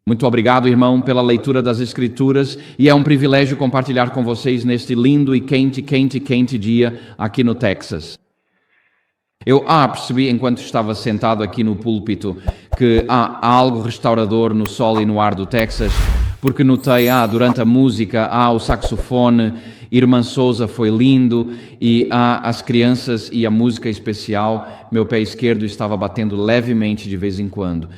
Muito obrigado, irmão, pela leitura das Escrituras, e é um privilégio compartilhar com vocês neste lindo e quente dia aqui no Texas. Eu percebi, enquanto estava sentado aqui no púlpito, que há algo restaurador no sol e no ar do Texas, porque notei, durante a música, o saxofone, Irmã Souza foi lindo, e as crianças e a música especial, meu pé esquerdo estava batendo levemente de vez em quando.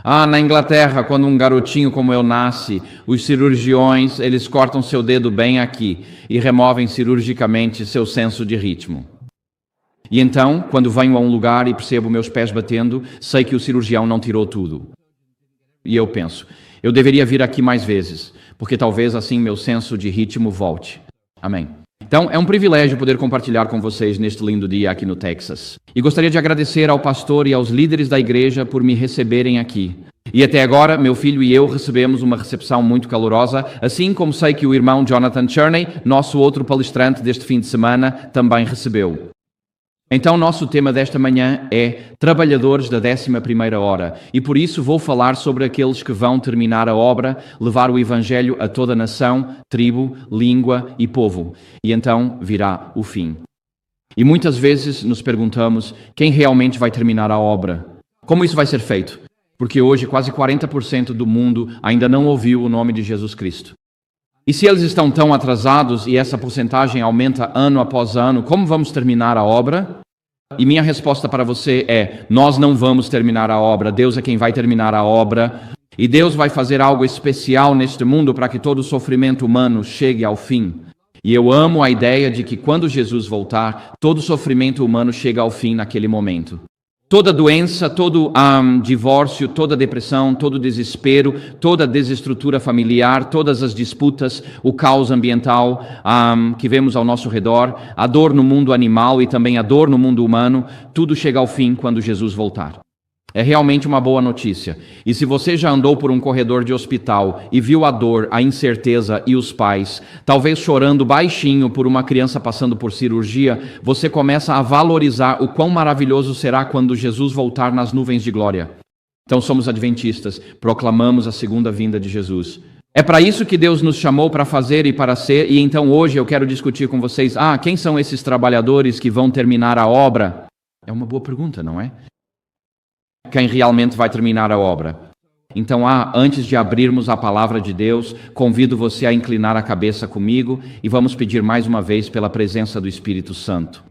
Na Inglaterra, quando um garotinho como eu nasce, os cirurgiões, eles cortam seu dedo bem aqui e removem cirurgicamente seu senso de ritmo. E então, quando venho a um lugar e percebo meus pés batendo, sei que o cirurgião não tirou tudo. E eu penso, eu deveria vir aqui mais vezes, porque talvez assim meu senso de ritmo volte. Amém. Então, é um privilégio poder compartilhar com vocês neste lindo dia aqui no Texas. E gostaria de agradecer ao pastor e aos líderes da igreja por me receberem aqui. E até agora, meu filho e eu recebemos uma recepção muito calorosa, assim como sei que o irmão Jonathan Cherney, nosso outro palestrante deste fim de semana, também recebeu. Então, nosso tema desta manhã é Trabalhadores da 11ª hora, e por isso vou falar sobre aqueles que vão terminar a obra, levar o Evangelho a toda nação, tribo, língua e povo, e então virá o fim. E muitas vezes nos perguntamos quem realmente vai terminar a obra. Como isso vai ser feito? Porque hoje quase 40% do mundo ainda não ouviu o nome de Jesus Cristo. E se eles estão tão atrasados e essa porcentagem aumenta ano após ano, como vamos terminar a obra? E minha resposta para você é, nós não vamos terminar a obra, Deus é quem vai terminar a obra. E Deus vai fazer algo especial neste mundo para que todo o sofrimento humano chegue ao fim. E eu amo a ideia de que quando Jesus voltar, todo o sofrimento humano chega ao fim naquele momento. Toda doença, todo divórcio, toda depressão, todo desespero, toda desestrutura familiar, todas as disputas, o caos ambiental que vemos ao nosso redor, a dor no mundo animal e também a dor no mundo humano, tudo chega ao fim quando Jesus voltar. É realmente uma boa notícia. E se você já andou por um corredor de hospital e viu a dor, a incerteza e os pais, talvez chorando baixinho por uma criança passando por cirurgia, você começa a valorizar o quão maravilhoso será quando Jesus voltar nas nuvens de glória. Então somos adventistas, proclamamos a segunda vinda de Jesus. É para isso que Deus nos chamou para fazer e para ser, e então hoje eu quero discutir com vocês, quem são esses trabalhadores que vão terminar a obra? É uma boa pergunta, não é? Quem realmente vai terminar a obra. Então, antes de abrirmos a palavra de Deus, convido você a inclinar a cabeça comigo e vamos pedir mais uma vez pela presença do Espírito Santo.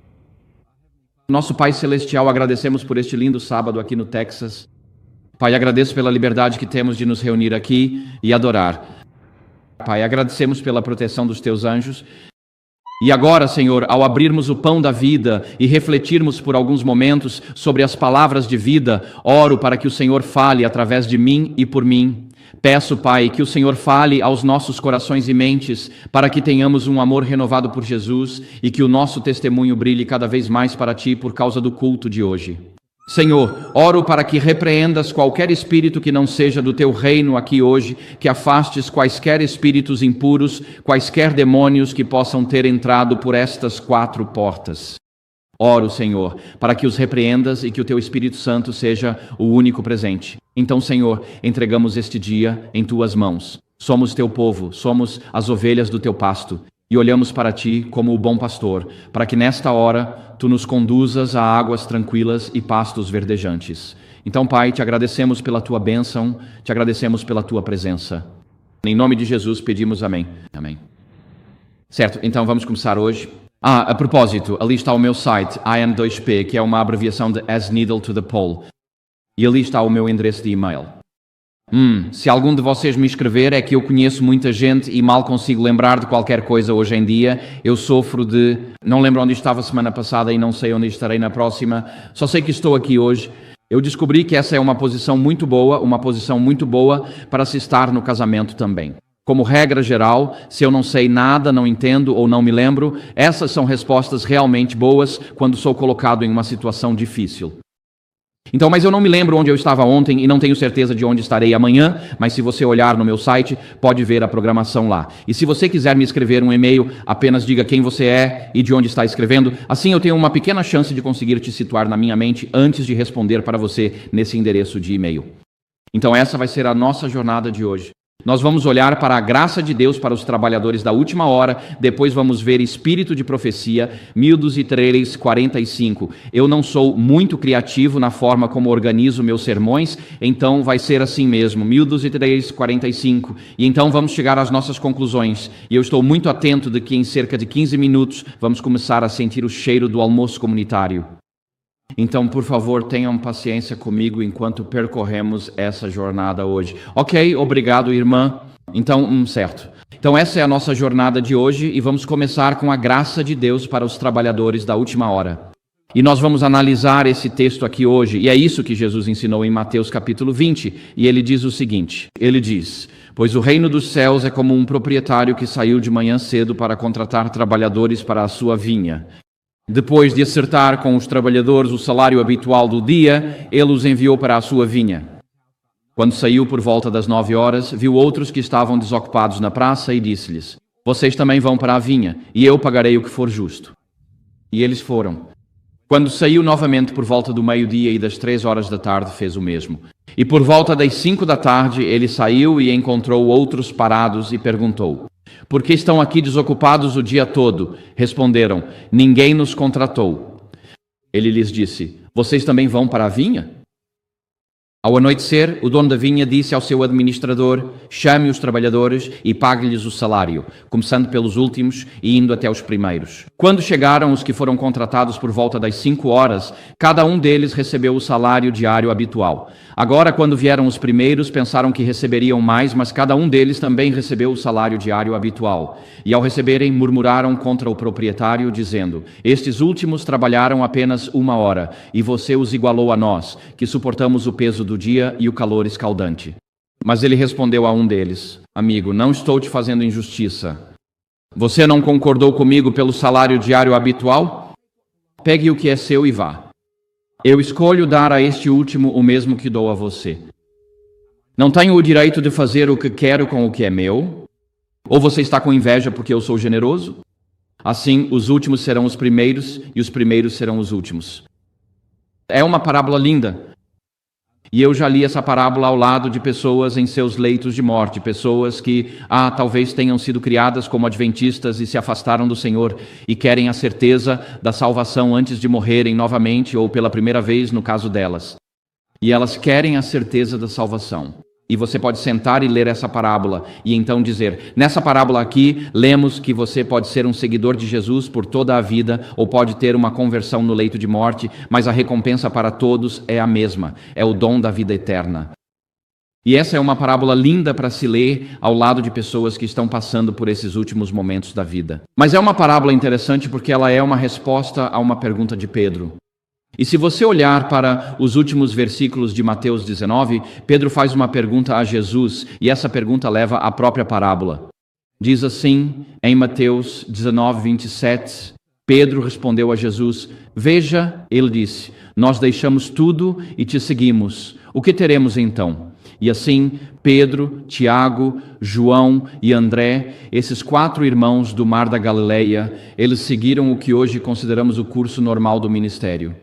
Nosso Pai Celestial, agradecemos por este lindo sábado aqui no Texas. Pai, agradeço pela liberdade que temos de nos reunir aqui e adorar. Pai, agradecemos pela proteção dos Teus anjos. E agora, Senhor, ao abrirmos o pão da vida e refletirmos por alguns momentos sobre as palavras de vida, oro para que o Senhor fale através de mim e por mim. Peço, Pai, que o Senhor fale aos nossos corações e mentes para que tenhamos um amor renovado por Jesus e que o nosso testemunho brilhe cada vez mais para Ti por causa do culto de hoje. Senhor, oro para que repreendas qualquer espírito que não seja do Teu reino aqui hoje, que afastes quaisquer espíritos impuros, quaisquer demônios que possam ter entrado por estas 4 portas. Oro, Senhor, para que os repreendas e que o Teu Espírito Santo seja o único presente. Então, Senhor, entregamos este dia em Tuas mãos. Somos Teu povo, somos as ovelhas do Teu pasto. E olhamos para Ti como o bom pastor, para que nesta hora Tu nos conduzas a águas tranquilas e pastos verdejantes. Então, Pai, Te agradecemos pela Tua bênção, Te agradecemos pela Tua presença. Em nome de Jesus pedimos amém. Amém. Certo, então vamos começar hoje. A propósito, ali está o meu site, IN2P, que é uma abreviação de As Needle to the Pole. E ali está o meu endereço de e-mail. Se algum de vocês me escrever, é que eu conheço muita gente e mal consigo lembrar de qualquer coisa hoje em dia. Eu sofro de... Não lembro onde estava semana passada e não sei onde estarei na próxima. Só sei que estou aqui hoje. Eu descobri que essa é uma posição muito boa para se estar no casamento também. Como regra geral, se eu não sei nada, não entendo ou não me lembro, essas são respostas realmente boas quando sou colocado em uma situação difícil. Então, mas eu não me lembro onde eu estava ontem e não tenho certeza de onde estarei amanhã, mas se você olhar no meu site, pode ver a programação lá. E se você quiser me escrever um e-mail, apenas diga quem você é e de onde está escrevendo. Assim eu tenho uma pequena chance de conseguir te situar na minha mente antes de responder para você nesse endereço de e-mail. Então essa vai ser a nossa jornada de hoje. Nós vamos olhar para a graça de Deus para os trabalhadores da última hora, depois vamos ver espírito de profecia, 1245. Eu não sou muito criativo na forma como organizo meus sermões, então vai ser assim mesmo, 1245. E então vamos chegar às nossas conclusões. E eu estou muito atento de que em cerca de 15 minutos vamos começar a sentir o cheiro do almoço comunitário. Então, por favor, tenham paciência comigo enquanto percorremos essa jornada hoje. Ok, obrigado, irmã. Então, certo. Então, essa é a nossa jornada de hoje e vamos começar com a graça de Deus para os trabalhadores da última hora. E nós vamos analisar esse texto aqui hoje, e é isso que Jesus ensinou em Mateus capítulo 20, e ele diz o seguinte, ele diz: pois o reino dos céus é como um proprietário que saiu de manhã cedo para contratar trabalhadores para a sua vinha. Depois de acertar com os trabalhadores o salário habitual do dia, ele os enviou para a sua vinha. Quando saiu por volta das 9 horas, viu outros que estavam desocupados na praça e disse-lhes: vocês também vão para a vinha, e eu pagarei o que for justo. E eles foram. Quando saiu novamente por volta do meio-dia e das 3 horas da tarde, fez o mesmo. E por volta das 5 da tarde, ele saiu e encontrou outros parados e perguntou: por que estão aqui desocupados o dia todo? Responderam: ninguém nos contratou. Ele lhes disse: vocês também vão para a vinha? Ao anoitecer, o dono da vinha disse ao seu administrador: chame os trabalhadores e pague-lhes o salário, começando pelos últimos e indo até os primeiros. Quando chegaram os que foram contratados por volta das 5 horas, cada um deles recebeu o salário diário habitual. Agora, quando vieram os primeiros, pensaram que receberiam mais, mas cada um deles também recebeu o salário diário habitual. E ao receberem, murmuraram contra o proprietário, dizendo: estes últimos trabalharam apenas 1 hora, e você os igualou a nós, que suportamos o peso do dia e o calor escaldante. Mas ele respondeu a um deles: amigo, não estou te fazendo injustiça. Você não concordou comigo pelo salário diário habitual? Pegue o que é seu e vá. Eu escolho dar a este último o mesmo que dou a você. Não tenho o direito de fazer o que quero com o que é meu? Ou você está com inveja porque eu sou generoso? Assim, os últimos serão os primeiros e os primeiros serão os últimos. É uma parábola linda. E eu já li essa parábola ao lado de pessoas em seus leitos de morte, pessoas que, talvez tenham sido criadas como adventistas e se afastaram do Senhor e querem a certeza da salvação antes de morrerem novamente ou pela primeira vez no caso delas. E elas querem a certeza da salvação. E você pode sentar e ler essa parábola e então dizer: nessa parábola aqui, lemos que você pode ser um seguidor de Jesus por toda a vida ou pode ter uma conversão no leito de morte, mas a recompensa para todos é a mesma, é o dom da vida eterna. E essa é uma parábola linda para se ler ao lado de pessoas que estão passando por esses últimos momentos da vida. Mas é uma parábola interessante porque ela é uma resposta a uma pergunta de Pedro. E se você olhar para os últimos versículos de Mateus 19, Pedro faz uma pergunta a Jesus, e essa pergunta leva à própria parábola. Diz assim, em Mateus 19, 27, Pedro respondeu a Jesus: veja, ele disse, nós deixamos tudo e te seguimos. O que teremos então? E assim, Pedro, Tiago, João e André, esses 4 irmãos do Mar da Galileia, eles seguiram o que hoje consideramos o curso normal do ministério.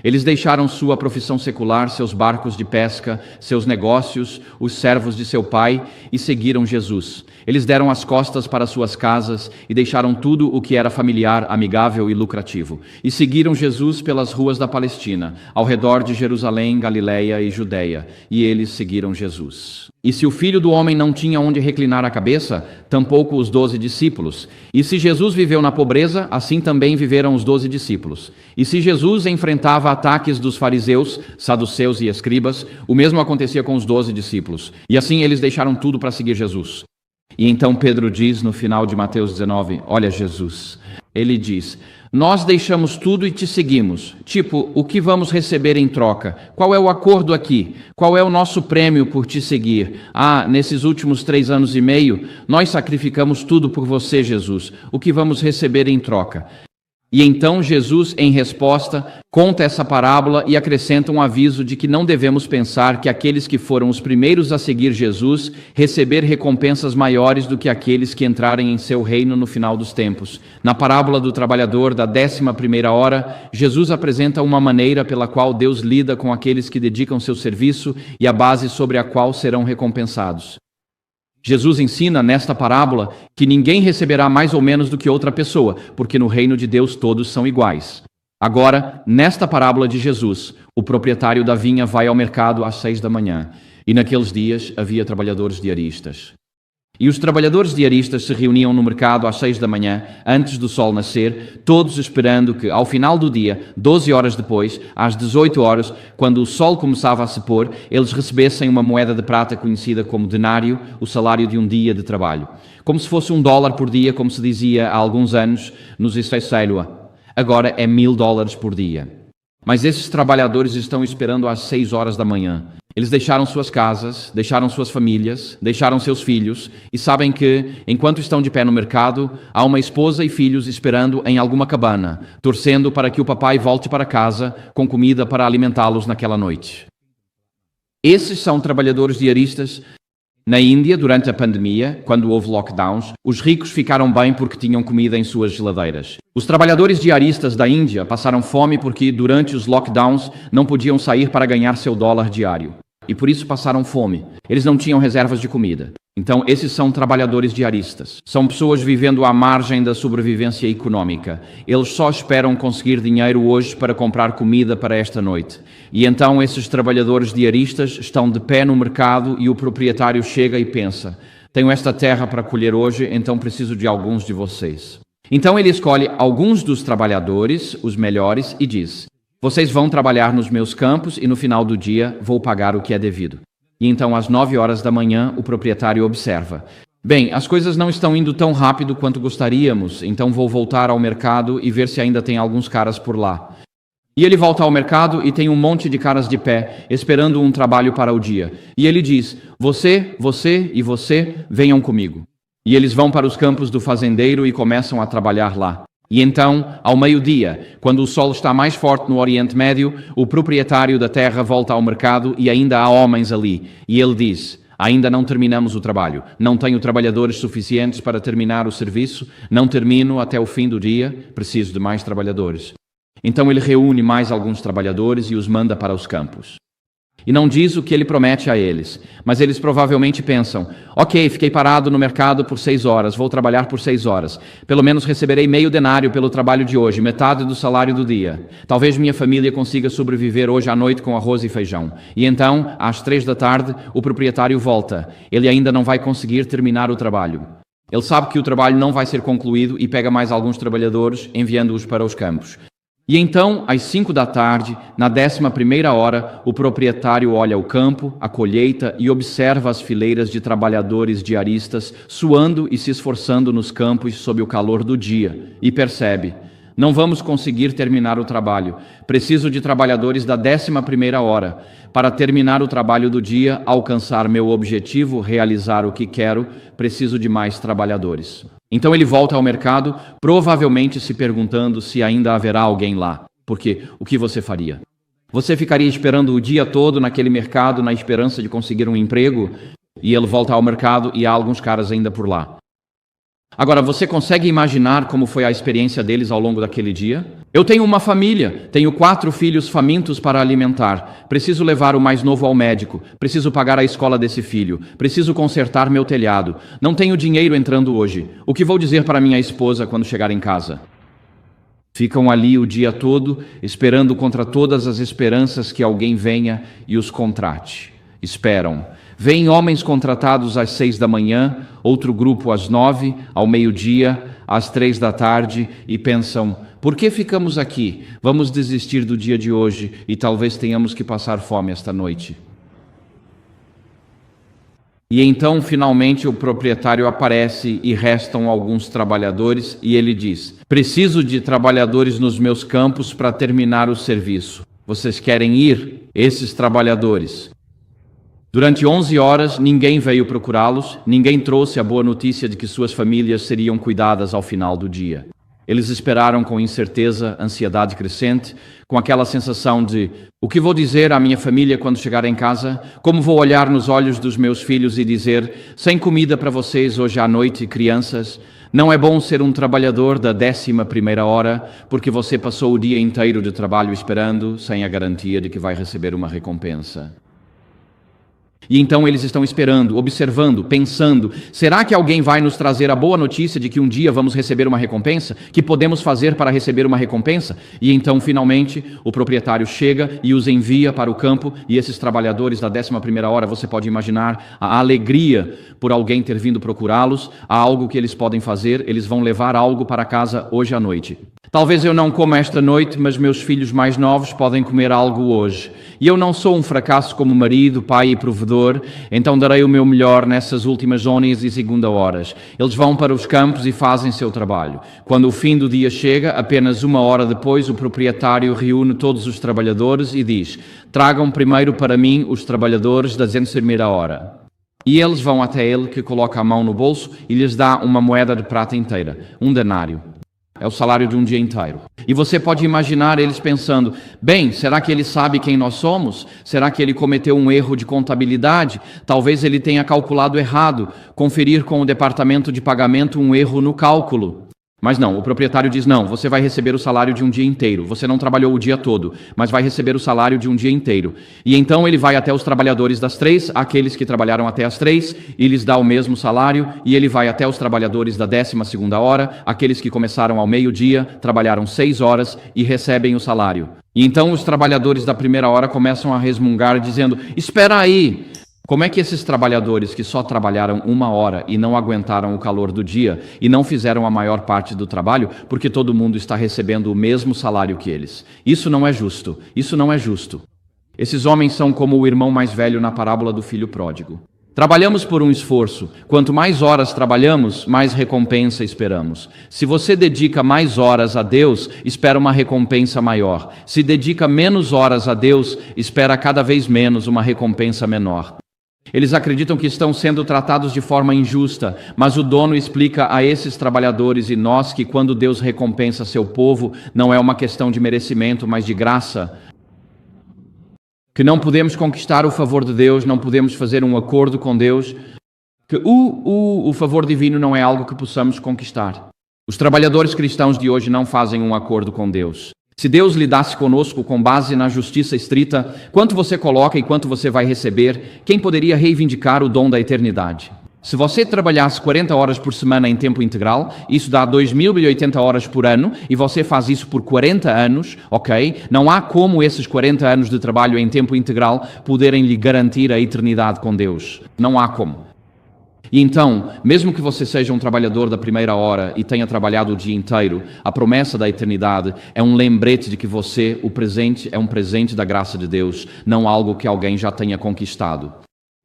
Eles deixaram sua profissão secular, seus barcos de pesca, seus negócios, os servos de seu pai e seguiram Jesus. Eles deram as costas para suas casas e deixaram tudo o que era familiar, amigável e lucrativo. E seguiram Jesus pelas ruas da Palestina, ao redor de Jerusalém, Galileia e Judeia. E eles seguiram Jesus. E se o Filho do Homem não tinha onde reclinar a cabeça, tampouco os 12 discípulos. E se Jesus viveu na pobreza, assim também viveram os 12 discípulos. E se Jesus enfrentava ataques dos fariseus, saduceus e escribas, o mesmo acontecia com os 12 discípulos. E assim eles deixaram tudo para seguir Jesus. E então Pedro diz no final de Mateus 19, olha Jesus, ele diz: nós deixamos tudo e te seguimos. Tipo, o que vamos receber em troca? Qual é o acordo aqui? Qual é o nosso prêmio por te seguir? Nesses últimos 3 anos e meio, nós sacrificamos tudo por você, Jesus. O que vamos receber em troca? E então Jesus, em resposta, conta essa parábola e acrescenta um aviso de que não devemos pensar que aqueles que foram os primeiros a seguir Jesus receber recompensas maiores do que aqueles que entrarem em seu reino no final dos tempos. Na parábola do trabalhador da 11ª hora, Jesus apresenta uma maneira pela qual Deus lida com aqueles que dedicam seu serviço e a base sobre a qual serão recompensados. Jesus ensina nesta parábola que ninguém receberá mais ou menos do que outra pessoa, porque no reino de Deus todos são iguais. Agora, nesta parábola de Jesus, o proprietário da vinha vai ao mercado às 6 da manhã, e naqueles dias havia trabalhadores diaristas. E os trabalhadores diaristas se reuniam no mercado às 6 da manhã, antes do sol nascer, todos esperando que, ao final do dia, 12 horas depois, às 18 horas, quando o sol começava a se pôr, eles recebessem uma moeda de prata conhecida como denário, o salário de um dia de trabalho. Como se fosse $1 por dia, como se dizia há alguns anos nos Israel. Agora é $1.000 por dia. Mas esses trabalhadores estão esperando às 6 horas da manhã. Eles deixaram suas casas, deixaram suas famílias, deixaram seus filhos e sabem que, enquanto estão de pé no mercado, há uma esposa e filhos esperando em alguma cabana, torcendo para que o papai volte para casa com comida para alimentá-los naquela noite. Esses são trabalhadores diaristas. Na Índia, durante a pandemia, quando houve lockdowns, os ricos ficaram bem porque tinham comida em suas geladeiras. Os trabalhadores diaristas da Índia passaram fome porque, durante os lockdowns, não podiam sair para ganhar seu dólar diário. E por isso passaram fome. Eles não tinham reservas de comida. Então, esses são trabalhadores diaristas. São pessoas vivendo à margem da sobrevivência econômica. Eles só esperam conseguir dinheiro hoje para comprar comida para esta noite. E então esses trabalhadores diaristas estão de pé no mercado e o proprietário chega e pensa: tenho esta terra para colher hoje, então preciso de alguns de vocês. Então ele escolhe alguns dos trabalhadores, os melhores, e diz: vocês vão trabalhar nos meus campos e no final do dia vou pagar o que é devido. E então, às 9 horas da manhã, o proprietário observa: bem, as coisas não estão indo tão rápido quanto gostaríamos, então vou voltar ao mercado e ver se ainda tem alguns caras por lá. E ele volta ao mercado e tem um monte de caras de pé, esperando um trabalho para o dia. E ele diz: você, você e você, venham comigo. E eles vão para os campos do fazendeiro e começam a trabalhar lá. E então, ao meio-dia, quando o sol está mais forte no Oriente Médio, o proprietário da terra volta ao mercado e ainda há homens ali. E ele diz: ainda não terminamos o trabalho, não tenho trabalhadores suficientes para terminar o serviço, não termino até o fim do dia, preciso de mais trabalhadores. Então ele reúne mais alguns trabalhadores e os manda para os campos. E não diz o que ele promete a eles, mas eles provavelmente pensam: ok, fiquei parado no mercado por 6 horas, vou trabalhar por 6 horas. Pelo menos receberei meio denário pelo trabalho de hoje, metade do salário do dia. Talvez minha família consiga sobreviver hoje à noite com arroz e feijão. E então, às 3 da tarde, o proprietário volta. Ele ainda não vai conseguir terminar o trabalho. Ele sabe que o trabalho não vai ser concluído e pega mais alguns trabalhadores, enviando-os para os campos. E então, às 5 da tarde, na 11ª hora, o proprietário olha o campo, a colheita e observa as fileiras de trabalhadores diaristas suando e se esforçando nos campos sob o calor do dia, e percebe: não vamos conseguir terminar o trabalho. Preciso de trabalhadores da 11ª hora. Para terminar o trabalho do dia, alcançar meu objetivo, realizar o que quero, preciso de mais trabalhadores. Então ele volta ao mercado, provavelmente se perguntando se ainda haverá alguém lá. Porque o que você faria? Você ficaria esperando o dia todo naquele mercado na esperança de conseguir um emprego? E ele volta ao mercado e há alguns caras ainda por lá. Agora, você consegue imaginar como foi a experiência deles ao longo daquele dia? Eu tenho uma família, tenho 4 filhos famintos para alimentar, preciso levar o mais novo ao médico, preciso pagar a escola desse filho, preciso consertar meu telhado, não tenho dinheiro entrando hoje. O que vou dizer para minha esposa quando chegar em casa? Ficam ali o dia todo, esperando contra todas as esperanças que alguém venha e os contrate. Esperam. Vêm homens contratados às 6 da manhã, outro grupo às 9, ao meio-dia, às 3 da tarde, e pensam: por que ficamos aqui? Vamos desistir do dia de hoje e talvez tenhamos que passar fome esta noite. E então, finalmente, o proprietário aparece e restam alguns trabalhadores e ele diz: preciso de trabalhadores nos meus campos para terminar o serviço. Vocês querem ir? Esses trabalhadores. Durante 11 horas, ninguém veio procurá-los, ninguém trouxe a boa notícia de que suas famílias seriam cuidadas ao final do dia. Eles esperaram com incerteza, ansiedade crescente, com aquela sensação de: o que vou dizer à minha família quando chegar em casa? Como vou olhar nos olhos dos meus filhos e dizer: sem comida para vocês hoje à noite, crianças? Não é bom ser um trabalhador da 11ª hora, porque você passou o dia inteiro de trabalho esperando, sem a garantia de que vai receber uma recompensa. E então eles estão esperando, observando, pensando: será que alguém vai nos trazer a boa notícia de que um dia vamos receber uma recompensa? Que podemos fazer para receber uma recompensa? E então, finalmente, o proprietário chega e os envia para o campo, e esses trabalhadores da 11ª hora, você pode imaginar a alegria por alguém ter vindo procurá-los. Há algo que eles podem fazer: eles vão levar algo para casa hoje à noite. Talvez eu não coma esta noite, mas meus filhos mais novos podem comer algo hoje. E eu não sou um fracasso como marido, pai e provedor, então darei o meu melhor nessas últimas 11h02 horas. Eles vão para os campos e fazem seu trabalho. Quando o fim do dia chega, apenas 1 hora depois, o proprietário reúne todos os trabalhadores e diz: tragam primeiro para mim os trabalhadores da 11ª hora. E eles vão até ele, que coloca a mão no bolso e lhes dá uma moeda de prata inteira, um denário. É o salário de um dia inteiro. E você pode imaginar eles pensando: bem, será que ele sabe quem nós somos? Será que ele cometeu um erro de contabilidade? Talvez ele tenha calculado errado. Conferir com o departamento de pagamento um erro no cálculo. Mas não, o proprietário diz: não, você vai receber o salário de um dia inteiro. Você não trabalhou o dia todo, mas vai receber o salário de um dia inteiro. E então ele vai até os trabalhadores das 3, aqueles que trabalharam até as 3, e lhes dá o mesmo salário. E ele vai até os trabalhadores da 12ª hora, aqueles que começaram ao meio-dia, trabalharam 6 horas e recebem o salário. E então os trabalhadores da 1ª hora começam a resmungar, dizendo: espera aí! Como é que esses trabalhadores que só trabalharam 1 hora e não aguentaram o calor do dia e não fizeram a maior parte do trabalho, porque todo mundo está recebendo o mesmo salário que eles? Isso não é justo, isso não é justo. Esses homens são como o irmão mais velho na parábola do filho pródigo. Trabalhamos por um esforço. Quanto mais horas trabalhamos, mais recompensa esperamos. Se você dedica mais horas a Deus, espera uma recompensa maior. Se dedica menos horas a Deus, espera cada vez menos uma recompensa menor. Eles acreditam que estão sendo tratados de forma injusta, mas o dono explica a esses trabalhadores e nós que quando Deus recompensa seu povo, não é uma questão de merecimento, mas de graça. Que não podemos conquistar o favor de Deus, não podemos fazer um acordo com Deus, que o favor divino não é algo que possamos conquistar. Os trabalhadores cristãos de hoje não fazem um acordo com Deus. Se Deus lidasse conosco com base na justiça estrita, quanto você coloca e quanto você vai receber, quem poderia reivindicar o dom da eternidade? Se você trabalhasse 40 horas por semana em tempo integral, isso dá 2.080 horas por ano, e você faz isso por 40 anos, ok? Não há como esses 40 anos de trabalho em tempo integral poderem lhe garantir a eternidade com Deus. Não há como. E então, mesmo que você seja um trabalhador da 1ª hora e tenha trabalhado o dia inteiro, a promessa da eternidade é um lembrete de que você, o presente, é um presente da graça de Deus, não algo que alguém já tenha conquistado.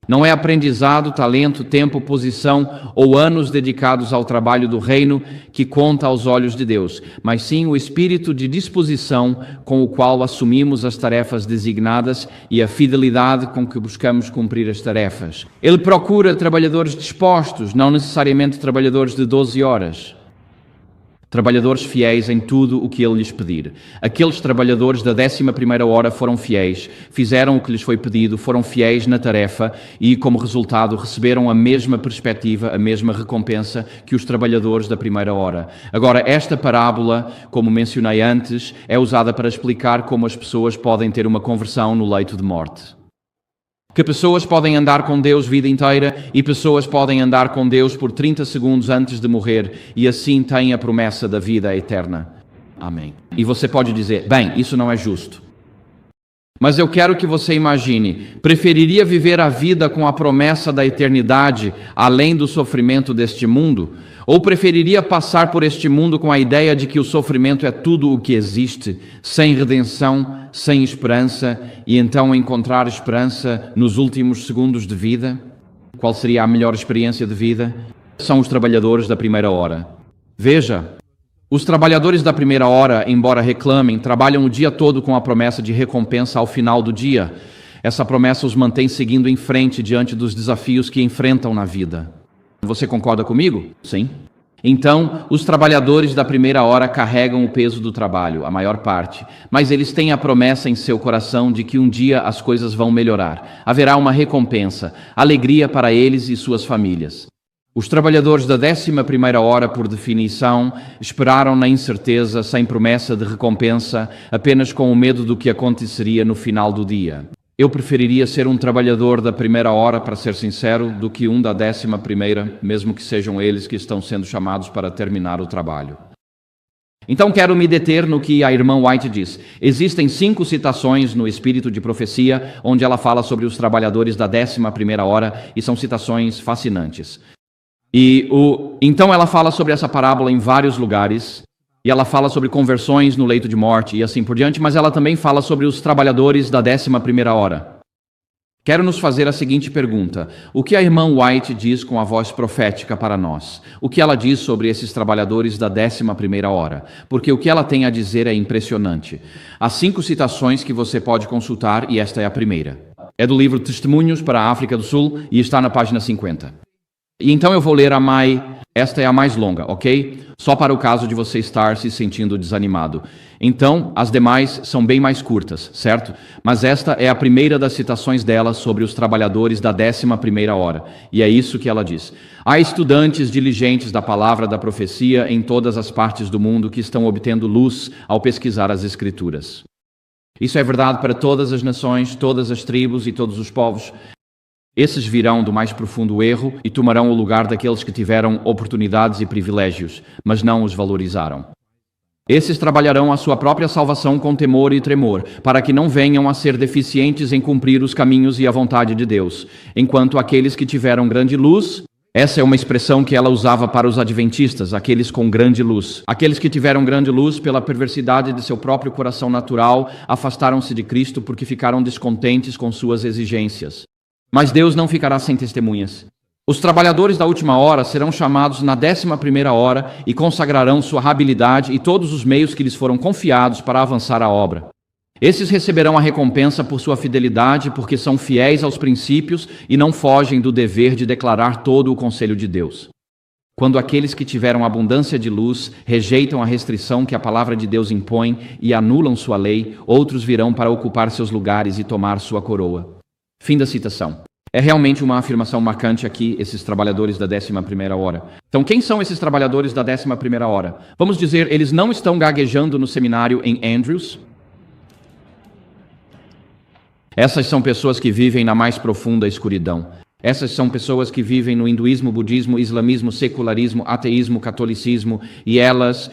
Não é aprendizado, talento, tempo, posição ou anos dedicados ao trabalho do reino que conta aos olhos de Deus, mas sim o espírito de disposição com o qual assumimos as tarefas designadas e a fidelidade com que buscamos cumprir as tarefas. Ele procura trabalhadores dispostos, não necessariamente trabalhadores de 12 horas. Trabalhadores fiéis em tudo o que Ele lhes pedir. Aqueles trabalhadores da 11ª hora foram fiéis, fizeram o que lhes foi pedido, foram fiéis na tarefa e, como resultado, receberam a mesma perspectiva, a mesma recompensa que os trabalhadores da 1ª hora. Agora, esta parábola, como mencionei antes, é usada para explicar como as pessoas podem ter uma conversão no leito de morte. Que pessoas podem andar com Deus vida inteira e pessoas podem andar com Deus por 30 segundos antes de morrer e assim têm a promessa da vida eterna. Amém. E você pode dizer: bem, isso não é justo. Mas eu quero que você imagine, preferiria viver a vida com a promessa da eternidade além do sofrimento deste mundo? Ou preferiria passar por este mundo com a ideia de que o sofrimento é tudo o que existe, sem redenção, sem esperança, e então encontrar esperança nos últimos segundos de vida? Qual seria a melhor experiência de vida? São os trabalhadores da 1ª hora. Veja, os trabalhadores da 1ª hora, embora reclamem, trabalham o dia todo com a promessa de recompensa ao final do dia. Essa promessa os mantém seguindo em frente diante dos desafios que enfrentam na vida. Você concorda comigo? Sim. Então, os trabalhadores da primeira hora carregam o peso do trabalho, a maior parte, mas eles têm a promessa em seu coração de que um dia as coisas vão melhorar. Haverá uma recompensa, alegria para eles e suas famílias. Os trabalhadores da 11ª hora, por definição, esperaram na incerteza, sem promessa de recompensa, apenas com o medo do que aconteceria no final do dia. Eu preferiria ser um trabalhador da primeira hora, para ser sincero, do que um da 11ª, mesmo que sejam eles que estão sendo chamados para terminar o trabalho. Então quero me deter no que a irmã White diz. Existem 5 citações no Espírito de Profecia, onde ela fala sobre os trabalhadores da 11ª hora, e são citações fascinantes. Então ela fala sobre essa parábola em vários lugares, e ela fala sobre conversões no leito de morte e assim por diante, mas ela também fala sobre os trabalhadores da 11ª hora. Quero nos fazer a seguinte pergunta: o que a irmã White diz com a voz profética para nós? O que ela diz sobre esses trabalhadores da 11ª hora? Porque o que ela tem a dizer é impressionante. Há 5 citações que você pode consultar e esta é a primeira. É do livro Testemunhos para a África do Sul e está na página 50. E então eu vou ler esta é a mais longa, ok? Só para o caso de você estar se sentindo desanimado. Então, as demais são bem mais curtas, certo? Mas esta é a primeira das citações dela sobre os trabalhadores da 11ª hora. E é isso que ela diz. Há estudantes diligentes da palavra da profecia em todas as partes do mundo que estão obtendo luz ao pesquisar as Escrituras. Isso é verdade para todas as nações, todas as tribos e todos os povos. Esses virão do mais profundo erro e tomarão o lugar daqueles que tiveram oportunidades e privilégios, mas não os valorizaram. Esses trabalharão a sua própria salvação com temor e tremor, para que não venham a ser deficientes em cumprir os caminhos e a vontade de Deus, enquanto aqueles que tiveram grande luz, essa é uma expressão que ela usava para os adventistas, aqueles com grande luz. Aqueles que tiveram grande luz pela perversidade de seu próprio coração natural, afastaram-se de Cristo porque ficaram descontentes com suas exigências. Mas Deus não ficará sem testemunhas. Os trabalhadores da última hora serão chamados na 11ª hora e consagrarão sua habilidade e todos os meios que lhes foram confiados para avançar a obra. Esses receberão a recompensa por sua fidelidade, porque são fiéis aos princípios e não fogem do dever de declarar todo o conselho de Deus. Quando aqueles que tiveram abundância de luz rejeitam a restrição que a palavra de Deus impõe e anulam sua lei, outros virão para ocupar seus lugares e tomar sua coroa. Fim da citação. É realmente uma afirmação marcante aqui, esses trabalhadores da 11ª hora. Então, quem são esses trabalhadores da 11ª hora? Vamos dizer, eles não estão gaguejando no seminário em Andrews. Essas são pessoas que vivem na mais profunda escuridão. Essas são pessoas que vivem no hinduísmo, budismo, islamismo, secularismo, ateísmo, catolicismo, e elas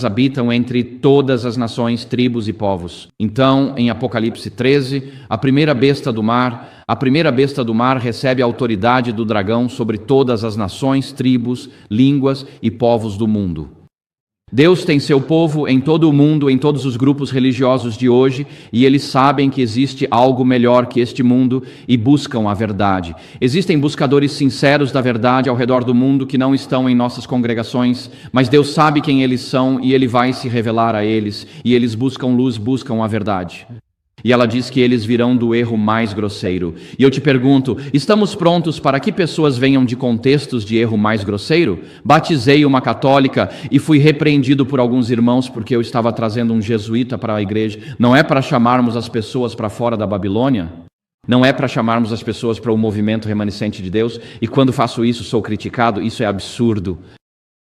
habitam entre todas as nações, tribos e povos. Então, em Apocalipse 13, a primeira besta do mar recebe a autoridade do dragão sobre todas as nações, tribos, línguas e povos do mundo. Deus tem seu povo em todo o mundo, em todos os grupos religiosos de hoje, e eles sabem que existe algo melhor que este mundo e buscam a verdade. Existem buscadores sinceros da verdade ao redor do mundo que não estão em nossas congregações, mas Deus sabe quem eles são e Ele vai se revelar a eles, e eles buscam luz, buscam a verdade. E ela diz que eles virão do erro mais grosseiro. E eu te pergunto, estamos prontos para que pessoas venham de contextos de erro mais grosseiro? Batizei uma católica e fui repreendido por alguns irmãos porque eu estava trazendo um jesuíta para a igreja. Não é para chamarmos as pessoas para fora da Babilônia? Não é para chamarmos as pessoas para o movimento remanescente de Deus? E quando faço isso, sou criticado? Isso é absurdo.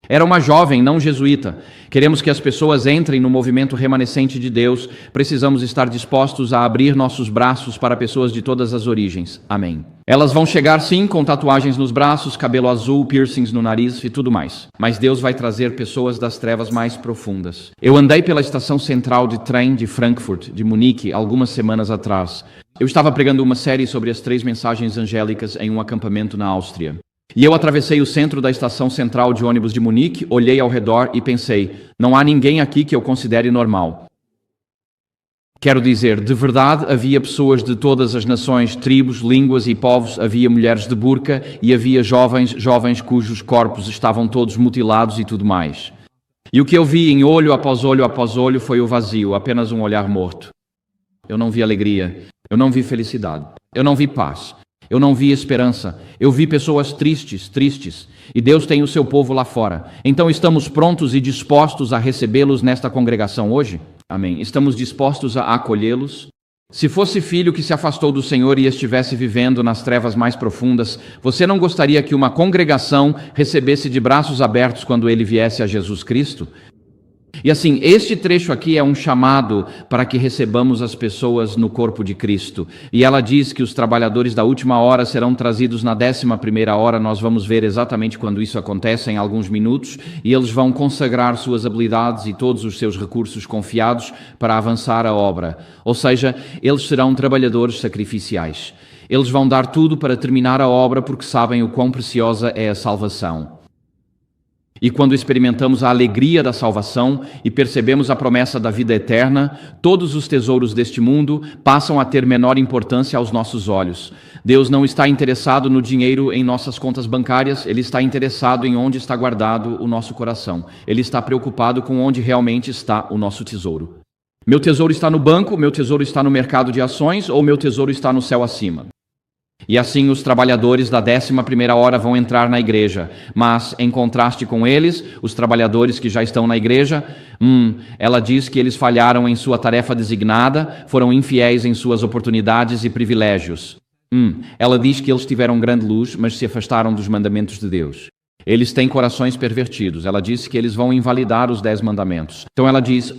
Era uma jovem, não jesuíta. Queremos que as pessoas entrem no movimento remanescente de Deus. Precisamos estar dispostos a abrir nossos braços para pessoas de todas as origens. Amém. Elas vão chegar sim com tatuagens nos braços, cabelo azul, piercings no nariz e tudo mais. Mas Deus vai trazer pessoas das trevas mais profundas. Eu andei pela estação central de trem de Frankfurt, de Munique, algumas semanas atrás. Eu estava pregando uma série sobre as 3 mensagens angélicas em um acampamento na Áustria. E eu atravessei o centro da estação central de ônibus de Munique, olhei ao redor e pensei, não há ninguém aqui que eu considere normal. Quero dizer, de verdade havia pessoas de todas as nações, tribos, línguas e povos, havia mulheres de burca e havia jovens cujos corpos estavam todos mutilados e tudo mais. E o que eu vi em olho após olho foi o vazio, apenas um olhar morto. Eu não vi alegria, eu não vi felicidade, eu não vi paz. Eu não vi esperança. Eu vi pessoas tristes. E Deus tem o seu povo lá fora. Então estamos prontos e dispostos a recebê-los nesta congregação hoje? Amém. Estamos dispostos a acolhê-los? Se fosse filho que se afastou do Senhor e estivesse vivendo nas trevas mais profundas, você não gostaria que uma congregação recebesse de braços abertos quando ele viesse a Jesus Cristo? E assim, este trecho aqui é um chamado para que recebamos as pessoas no corpo de Cristo. E ela diz que os trabalhadores da última hora serão trazidos na 11ª hora. Nós vamos ver exatamente quando isso acontece em alguns minutos. E eles vão consagrar suas habilidades e todos os seus recursos confiados para avançar a obra. Ou seja, eles serão trabalhadores sacrificiais. Eles vão dar tudo para terminar a obra porque sabem o quão preciosa é a salvação. E quando experimentamos a alegria da salvação e percebemos a promessa da vida eterna, todos os tesouros deste mundo passam a ter menor importância aos nossos olhos. Deus não está interessado no dinheiro em nossas contas bancárias, Ele está interessado em onde está guardado o nosso coração. Ele está preocupado com onde realmente está o nosso tesouro. Meu tesouro está no banco, meu tesouro está no mercado de ações ou meu tesouro está no céu acima? E assim os trabalhadores da 11ª hora vão entrar na igreja, mas em contraste com eles, os trabalhadores que já estão na igreja, ela diz que eles falharam em sua tarefa designada, foram infiéis em suas oportunidades e privilégios. Ela diz que eles tiveram grande luz, mas se afastaram dos mandamentos de Deus. Eles têm corações pervertidos. Ela disse que eles vão invalidar os 10 mandamentos. Então ela diz,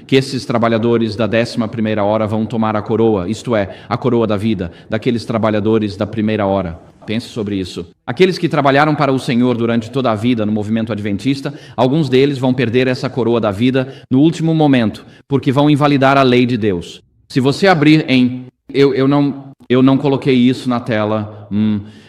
que esses trabalhadores da 11ª hora vão tomar a coroa, isto é, a coroa da vida, daqueles trabalhadores da primeira hora. Pense sobre isso. Aqueles que trabalharam para o Senhor durante toda a vida no movimento adventista, alguns deles vão perder essa coroa da vida no último momento, porque vão invalidar a lei de Deus. Se você abrir em... Eu não coloquei isso na tela,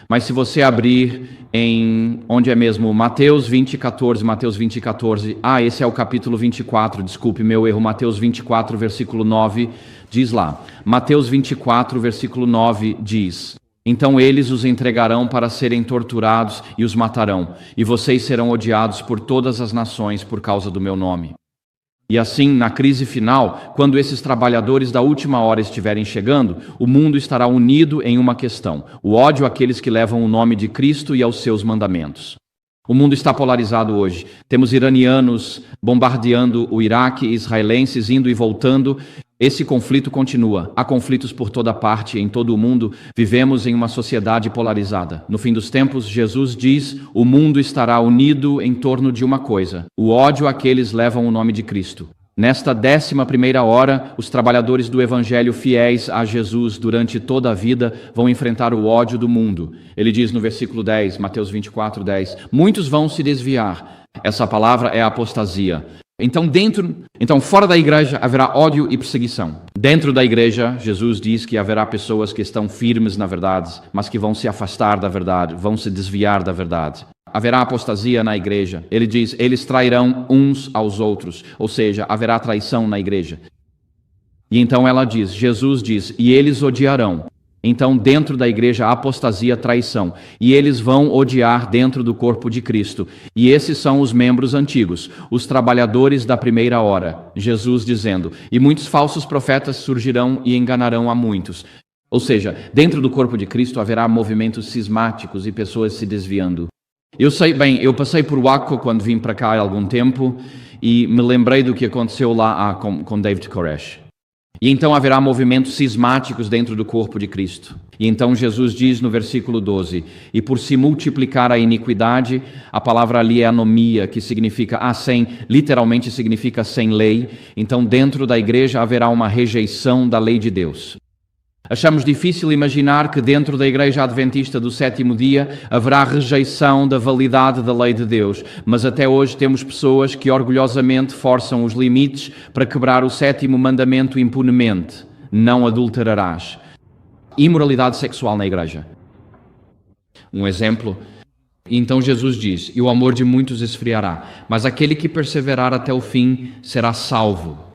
mas se você abrir em, onde é mesmo? Mateus 20, 14, Mateus 20, 14. Esse é o capítulo 24, desculpe meu erro. Mateus 24, versículo 9, diz lá. Mateus 24, versículo 9 diz: então eles os entregarão para serem torturados e os matarão, e vocês serão odiados por todas as nações por causa do meu nome. E assim, na crise final, quando esses trabalhadores da última hora estiverem chegando, o mundo estará unido em uma questão: o ódio àqueles que levam o nome de Cristo e aos seus mandamentos. O mundo está polarizado hoje. Temos iranianos bombardeando o Iraque, israelenses indo e voltando. Esse conflito continua. Há conflitos por toda parte, em todo o mundo. Vivemos em uma sociedade polarizada. No fim dos tempos, Jesus diz: o mundo estará unido em torno de uma coisa: o ódio àqueles levam o nome de Cristo. Nesta 11ª hora, os trabalhadores do Evangelho fiéis a Jesus durante toda a vida vão enfrentar o ódio do mundo. Ele diz no versículo 10, Mateus 24, 10, muitos vão se desviar. Essa palavra é apostasia. Então, fora da igreja haverá ódio e perseguição. Dentro da igreja, Jesus diz que haverá pessoas que estão firmes na verdade, mas que vão se afastar da verdade, vão se desviar da verdade. Haverá apostasia na igreja. Ele diz, eles trairão uns aos outros, ou seja, haverá traição na igreja. E então ela diz, Jesus diz, e eles odiarão. Então, dentro da igreja, há apostasia, traição. E eles vão odiar dentro do corpo de Cristo. E esses são os membros antigos, os trabalhadores da primeira hora. Jesus dizendo, e muitos falsos profetas surgirão e enganarão a muitos. Ou seja, dentro do corpo de Cristo haverá movimentos cismáticos e pessoas se desviando. Eu passei por Waco quando vim para cá há algum tempo e me lembrei do que aconteceu lá com David Koresh. E então haverá movimentos cismáticos dentro do corpo de Cristo. E então Jesus diz no versículo 12, e por se multiplicar a iniquidade, a palavra ali é anomia, que significa literalmente significa sem lei. Então dentro da igreja haverá uma rejeição da lei de Deus. Achamos difícil imaginar que dentro da Igreja Adventista do Sétimo Dia haverá rejeição da validade da lei de Deus, mas até hoje temos pessoas que orgulhosamente forçam os limites para quebrar o 7º mandamento impunemente: não adulterarás. Imoralidade sexual na igreja. Um exemplo. Então Jesus diz, e o amor de muitos esfriará, mas aquele que perseverar até o fim será salvo.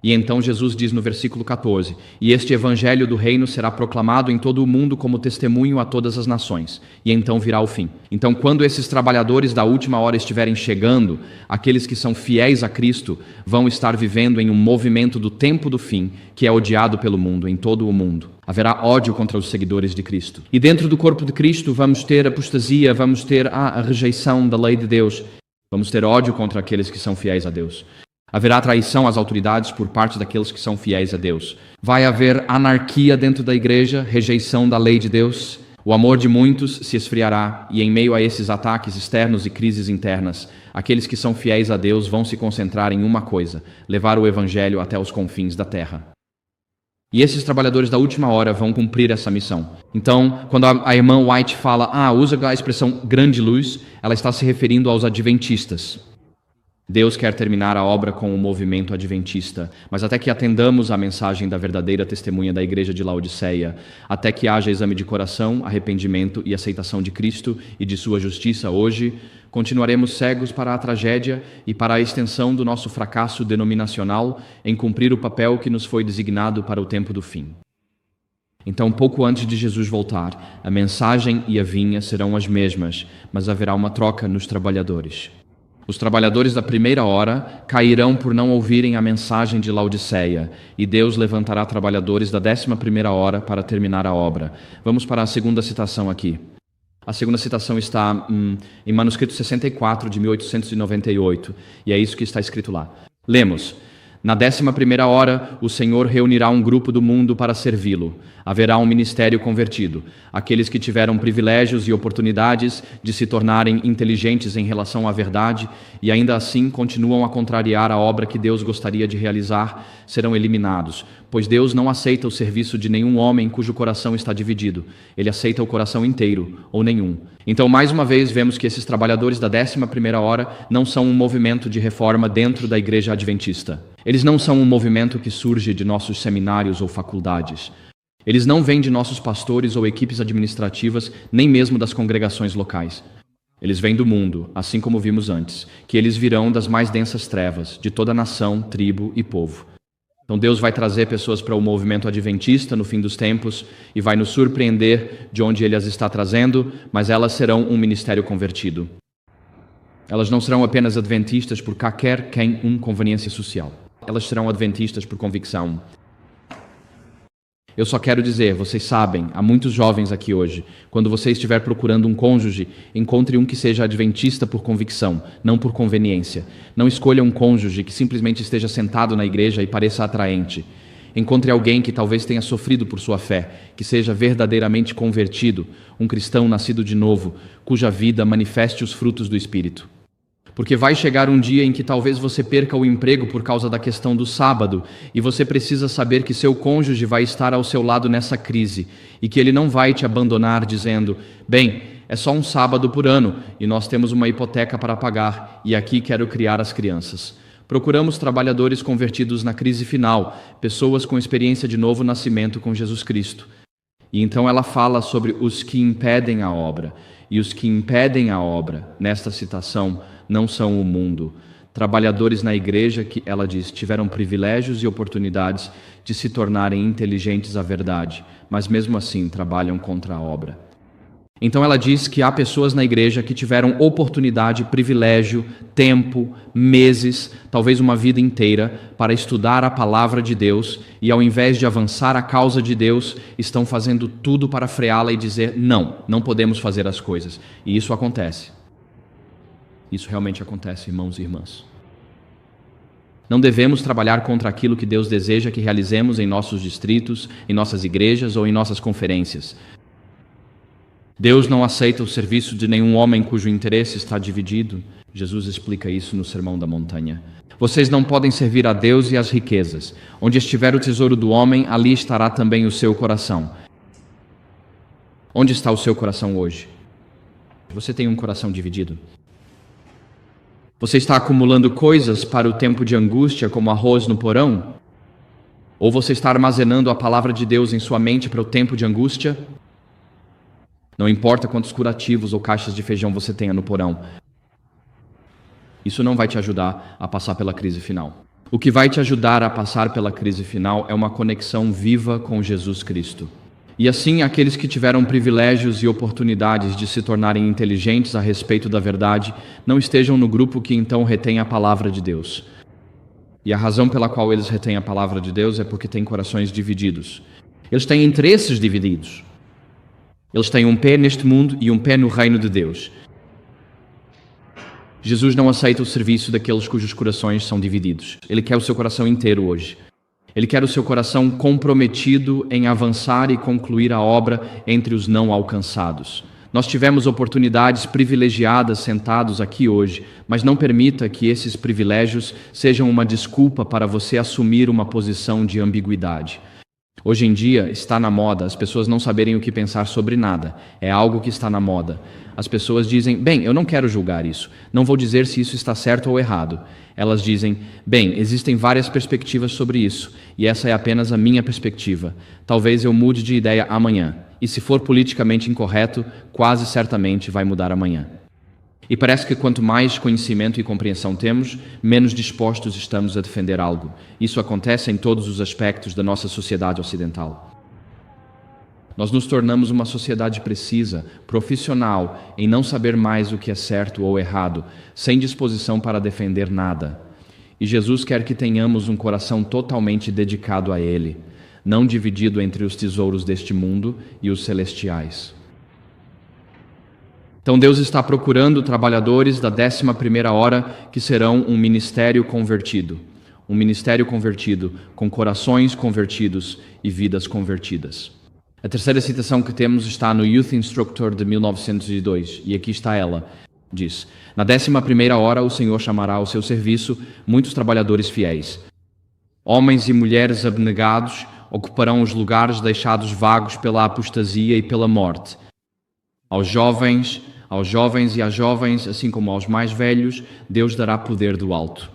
E então Jesus diz no versículo 14: "E este evangelho do reino será proclamado em todo o mundo como testemunho a todas as nações, e então virá o fim." Então, quando esses trabalhadores da última hora estiverem chegando, aqueles que são fiéis a Cristo vão estar vivendo em um movimento do tempo do fim, que é odiado pelo mundo, em todo o mundo. Haverá ódio contra os seguidores de Cristo. E dentro do corpo de Cristo vamos ter apostasia, vamos ter a rejeição da lei de Deus, vamos ter ódio contra aqueles que são fiéis a Deus. Haverá traição às autoridades por parte daqueles que são fiéis a Deus. Vai haver anarquia dentro da igreja, rejeição da lei de Deus. O amor de muitos se esfriará, e em meio a esses ataques externos e crises internas, aqueles que são fiéis a Deus vão se concentrar em uma coisa: levar o evangelho até os confins da terra. E esses trabalhadores da última hora vão cumprir essa missão. Então, quando a irmã White fala, usa a expressão grande luz, ela está se referindo aos adventistas. Deus quer terminar a obra com o movimento adventista, mas até que atendamos à mensagem da verdadeira testemunha da igreja de Laodiceia, até que haja exame de coração, arrependimento e aceitação de Cristo e de sua justiça hoje, continuaremos cegos para a tragédia e para a extensão do nosso fracasso denominacional em cumprir o papel que nos foi designado para o tempo do fim. Então, pouco antes de Jesus voltar, a mensagem e a vinha serão as mesmas, mas haverá uma troca nos trabalhadores. Os trabalhadores da primeira hora cairão por não ouvirem a mensagem de Laodiceia, e Deus levantará trabalhadores da 11ª hora para terminar a obra. Vamos para a segunda citação aqui. A segunda citação está em manuscrito 64 de 1898, e é isso que está escrito lá. Lemos: "Na 11ª hora, o Senhor reunirá um grupo do mundo para servi-lo. Haverá um ministério convertido. Aqueles que tiveram privilégios e oportunidades de se tornarem inteligentes em relação à verdade e ainda assim continuam a contrariar a obra que Deus gostaria de realizar, serão eliminados, pois Deus não aceita o serviço de nenhum homem cujo coração está dividido. Ele aceita o coração inteiro, ou nenhum." Então, mais uma vez, vemos que esses trabalhadores da 11ª hora não são um movimento de reforma dentro da igreja adventista. Eles não são um movimento que surge de nossos seminários ou faculdades. Eles não vêm de nossos pastores ou equipes administrativas, nem mesmo das congregações locais. Eles vêm do mundo, assim como vimos antes, que eles virão das mais densas trevas, de toda nação, tribo e povo. Então Deus vai trazer pessoas para o movimento adventista no fim dos tempos e vai nos surpreender de onde Ele as está trazendo, mas elas serão um ministério convertido. Elas não serão apenas adventistas por qualquer conveniência social. Elas serão adventistas por convicção. Eu só quero dizer, vocês sabem, há muitos jovens aqui hoje, quando você estiver procurando um cônjuge, encontre um que seja adventista por convicção, não por conveniência. Não escolha um cônjuge que simplesmente esteja sentado na igreja e pareça atraente. Encontre alguém que talvez tenha sofrido por sua fé, que seja verdadeiramente convertido, um cristão nascido de novo, cuja vida manifeste os frutos do Espírito. Porque vai chegar um dia em que talvez você perca o emprego por causa da questão do sábado, e você precisa saber que seu cônjuge vai estar ao seu lado nessa crise, e que ele não vai te abandonar dizendo, bem, é só um sábado por ano, e nós temos uma hipoteca para pagar, e aqui quero criar as crianças. Procuramos trabalhadores convertidos na crise final, pessoas com experiência de novo nascimento com Jesus Cristo. E então ela fala sobre os que impedem a obra, e os que impedem a obra, nesta citação, não são o mundo. Trabalhadores na igreja que, ela diz, tiveram privilégios e oportunidades de se tornarem inteligentes à verdade, mas mesmo assim trabalham contra a obra. Então ela diz que há pessoas na igreja que tiveram oportunidade, privilégio, tempo, meses, talvez uma vida inteira, para estudar a palavra de Deus e ao invés de avançar a causa de Deus, estão fazendo tudo para freá-la e dizer, não podemos fazer as coisas. E isso acontece. Isso realmente acontece, irmãos e irmãs. Não devemos trabalhar contra aquilo que Deus deseja que realizemos em nossos distritos, em nossas igrejas ou em nossas conferências. Deus não aceita o serviço de nenhum homem cujo interesse está dividido. Jesus explica isso no Sermão da Montanha. Vocês não podem servir a Deus e às riquezas. Onde estiver o tesouro do homem, ali estará também o seu coração. Onde está o seu coração hoje? Você tem um coração dividido? Você está acumulando coisas para o tempo de angústia, como arroz no porão? Ou você está armazenando a palavra de Deus em sua mente para o tempo de angústia? Não importa quantos curativos ou caixas de feijão você tenha no porão. Isso não vai te ajudar a passar pela crise final. O que vai te ajudar a passar pela crise final é uma conexão viva com Jesus Cristo. E assim, aqueles que tiveram privilégios e oportunidades de se tornarem inteligentes a respeito da verdade, não estejam no grupo que então retém a palavra de Deus. E a razão pela qual eles retêm a palavra de Deus é porque têm corações divididos. Eles têm interesses divididos. Eles têm um pé neste mundo e um pé no reino de Deus. Jesus não aceita o serviço daqueles cujos corações são divididos. Ele quer o seu coração inteiro hoje. Ele quer o seu coração comprometido em avançar e concluir a obra entre os não alcançados. Nós tivemos oportunidades privilegiadas sentados aqui hoje, mas não permita que esses privilégios sejam uma desculpa para você assumir uma posição de ambiguidade. Hoje em dia está na moda as pessoas não saberem o que pensar sobre nada. É algo que está na moda. As pessoas dizem, bem, eu não quero julgar isso. Não vou dizer se isso está certo ou errado. Elas dizem, bem, existem várias perspectivas sobre isso, e essa é apenas a minha perspectiva. Talvez eu mude de ideia amanhã. E se for politicamente incorreto, quase certamente vai mudar amanhã. E parece que quanto mais conhecimento e compreensão temos, menos dispostos estamos a defender algo. Isso acontece em todos os aspectos da nossa sociedade ocidental. Nós nos tornamos uma sociedade precisa, profissional, em não saber mais o que é certo ou errado, sem disposição para defender nada. E Jesus quer que tenhamos um coração totalmente dedicado a Ele, não dividido entre os tesouros deste mundo e os celestiais. Então Deus está procurando trabalhadores da 11ª hora que serão um ministério convertido. Um ministério convertido, com corações convertidos e vidas convertidas. A terceira citação que temos está no Youth Instructor de 1902, e aqui está ela. Diz, na 11ª hora o Senhor chamará ao seu serviço muitos trabalhadores fiéis. Homens e mulheres abnegados ocuparão os lugares deixados vagos pela apostasia e pela morte. Aos jovens e às jovens, assim como aos mais velhos, Deus dará poder do alto.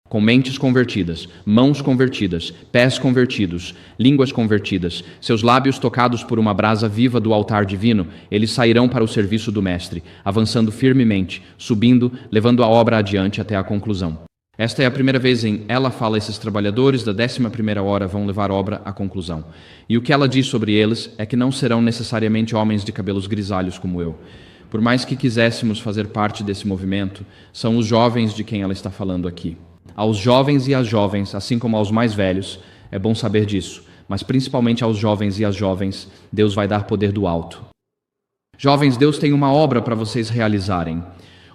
Com mentes convertidas, mãos convertidas, pés convertidos, línguas convertidas, seus lábios tocados por uma brasa viva do altar divino, eles sairão para o serviço do Mestre, avançando firmemente, subindo, levando a obra adiante até a conclusão. Esta é a primeira vez em ela fala esses trabalhadores da 11ª hora vão levar a obra à conclusão. E o que ela diz sobre eles é que não serão necessariamente homens de cabelos grisalhos como eu. Por mais que quiséssemos fazer parte desse movimento, são os jovens de quem ela está falando aqui. Aos jovens e às jovens, assim como aos mais velhos, é bom saber disso, mas principalmente aos jovens e às jovens, Deus vai dar poder do alto. Jovens, Deus tem uma obra para vocês realizarem.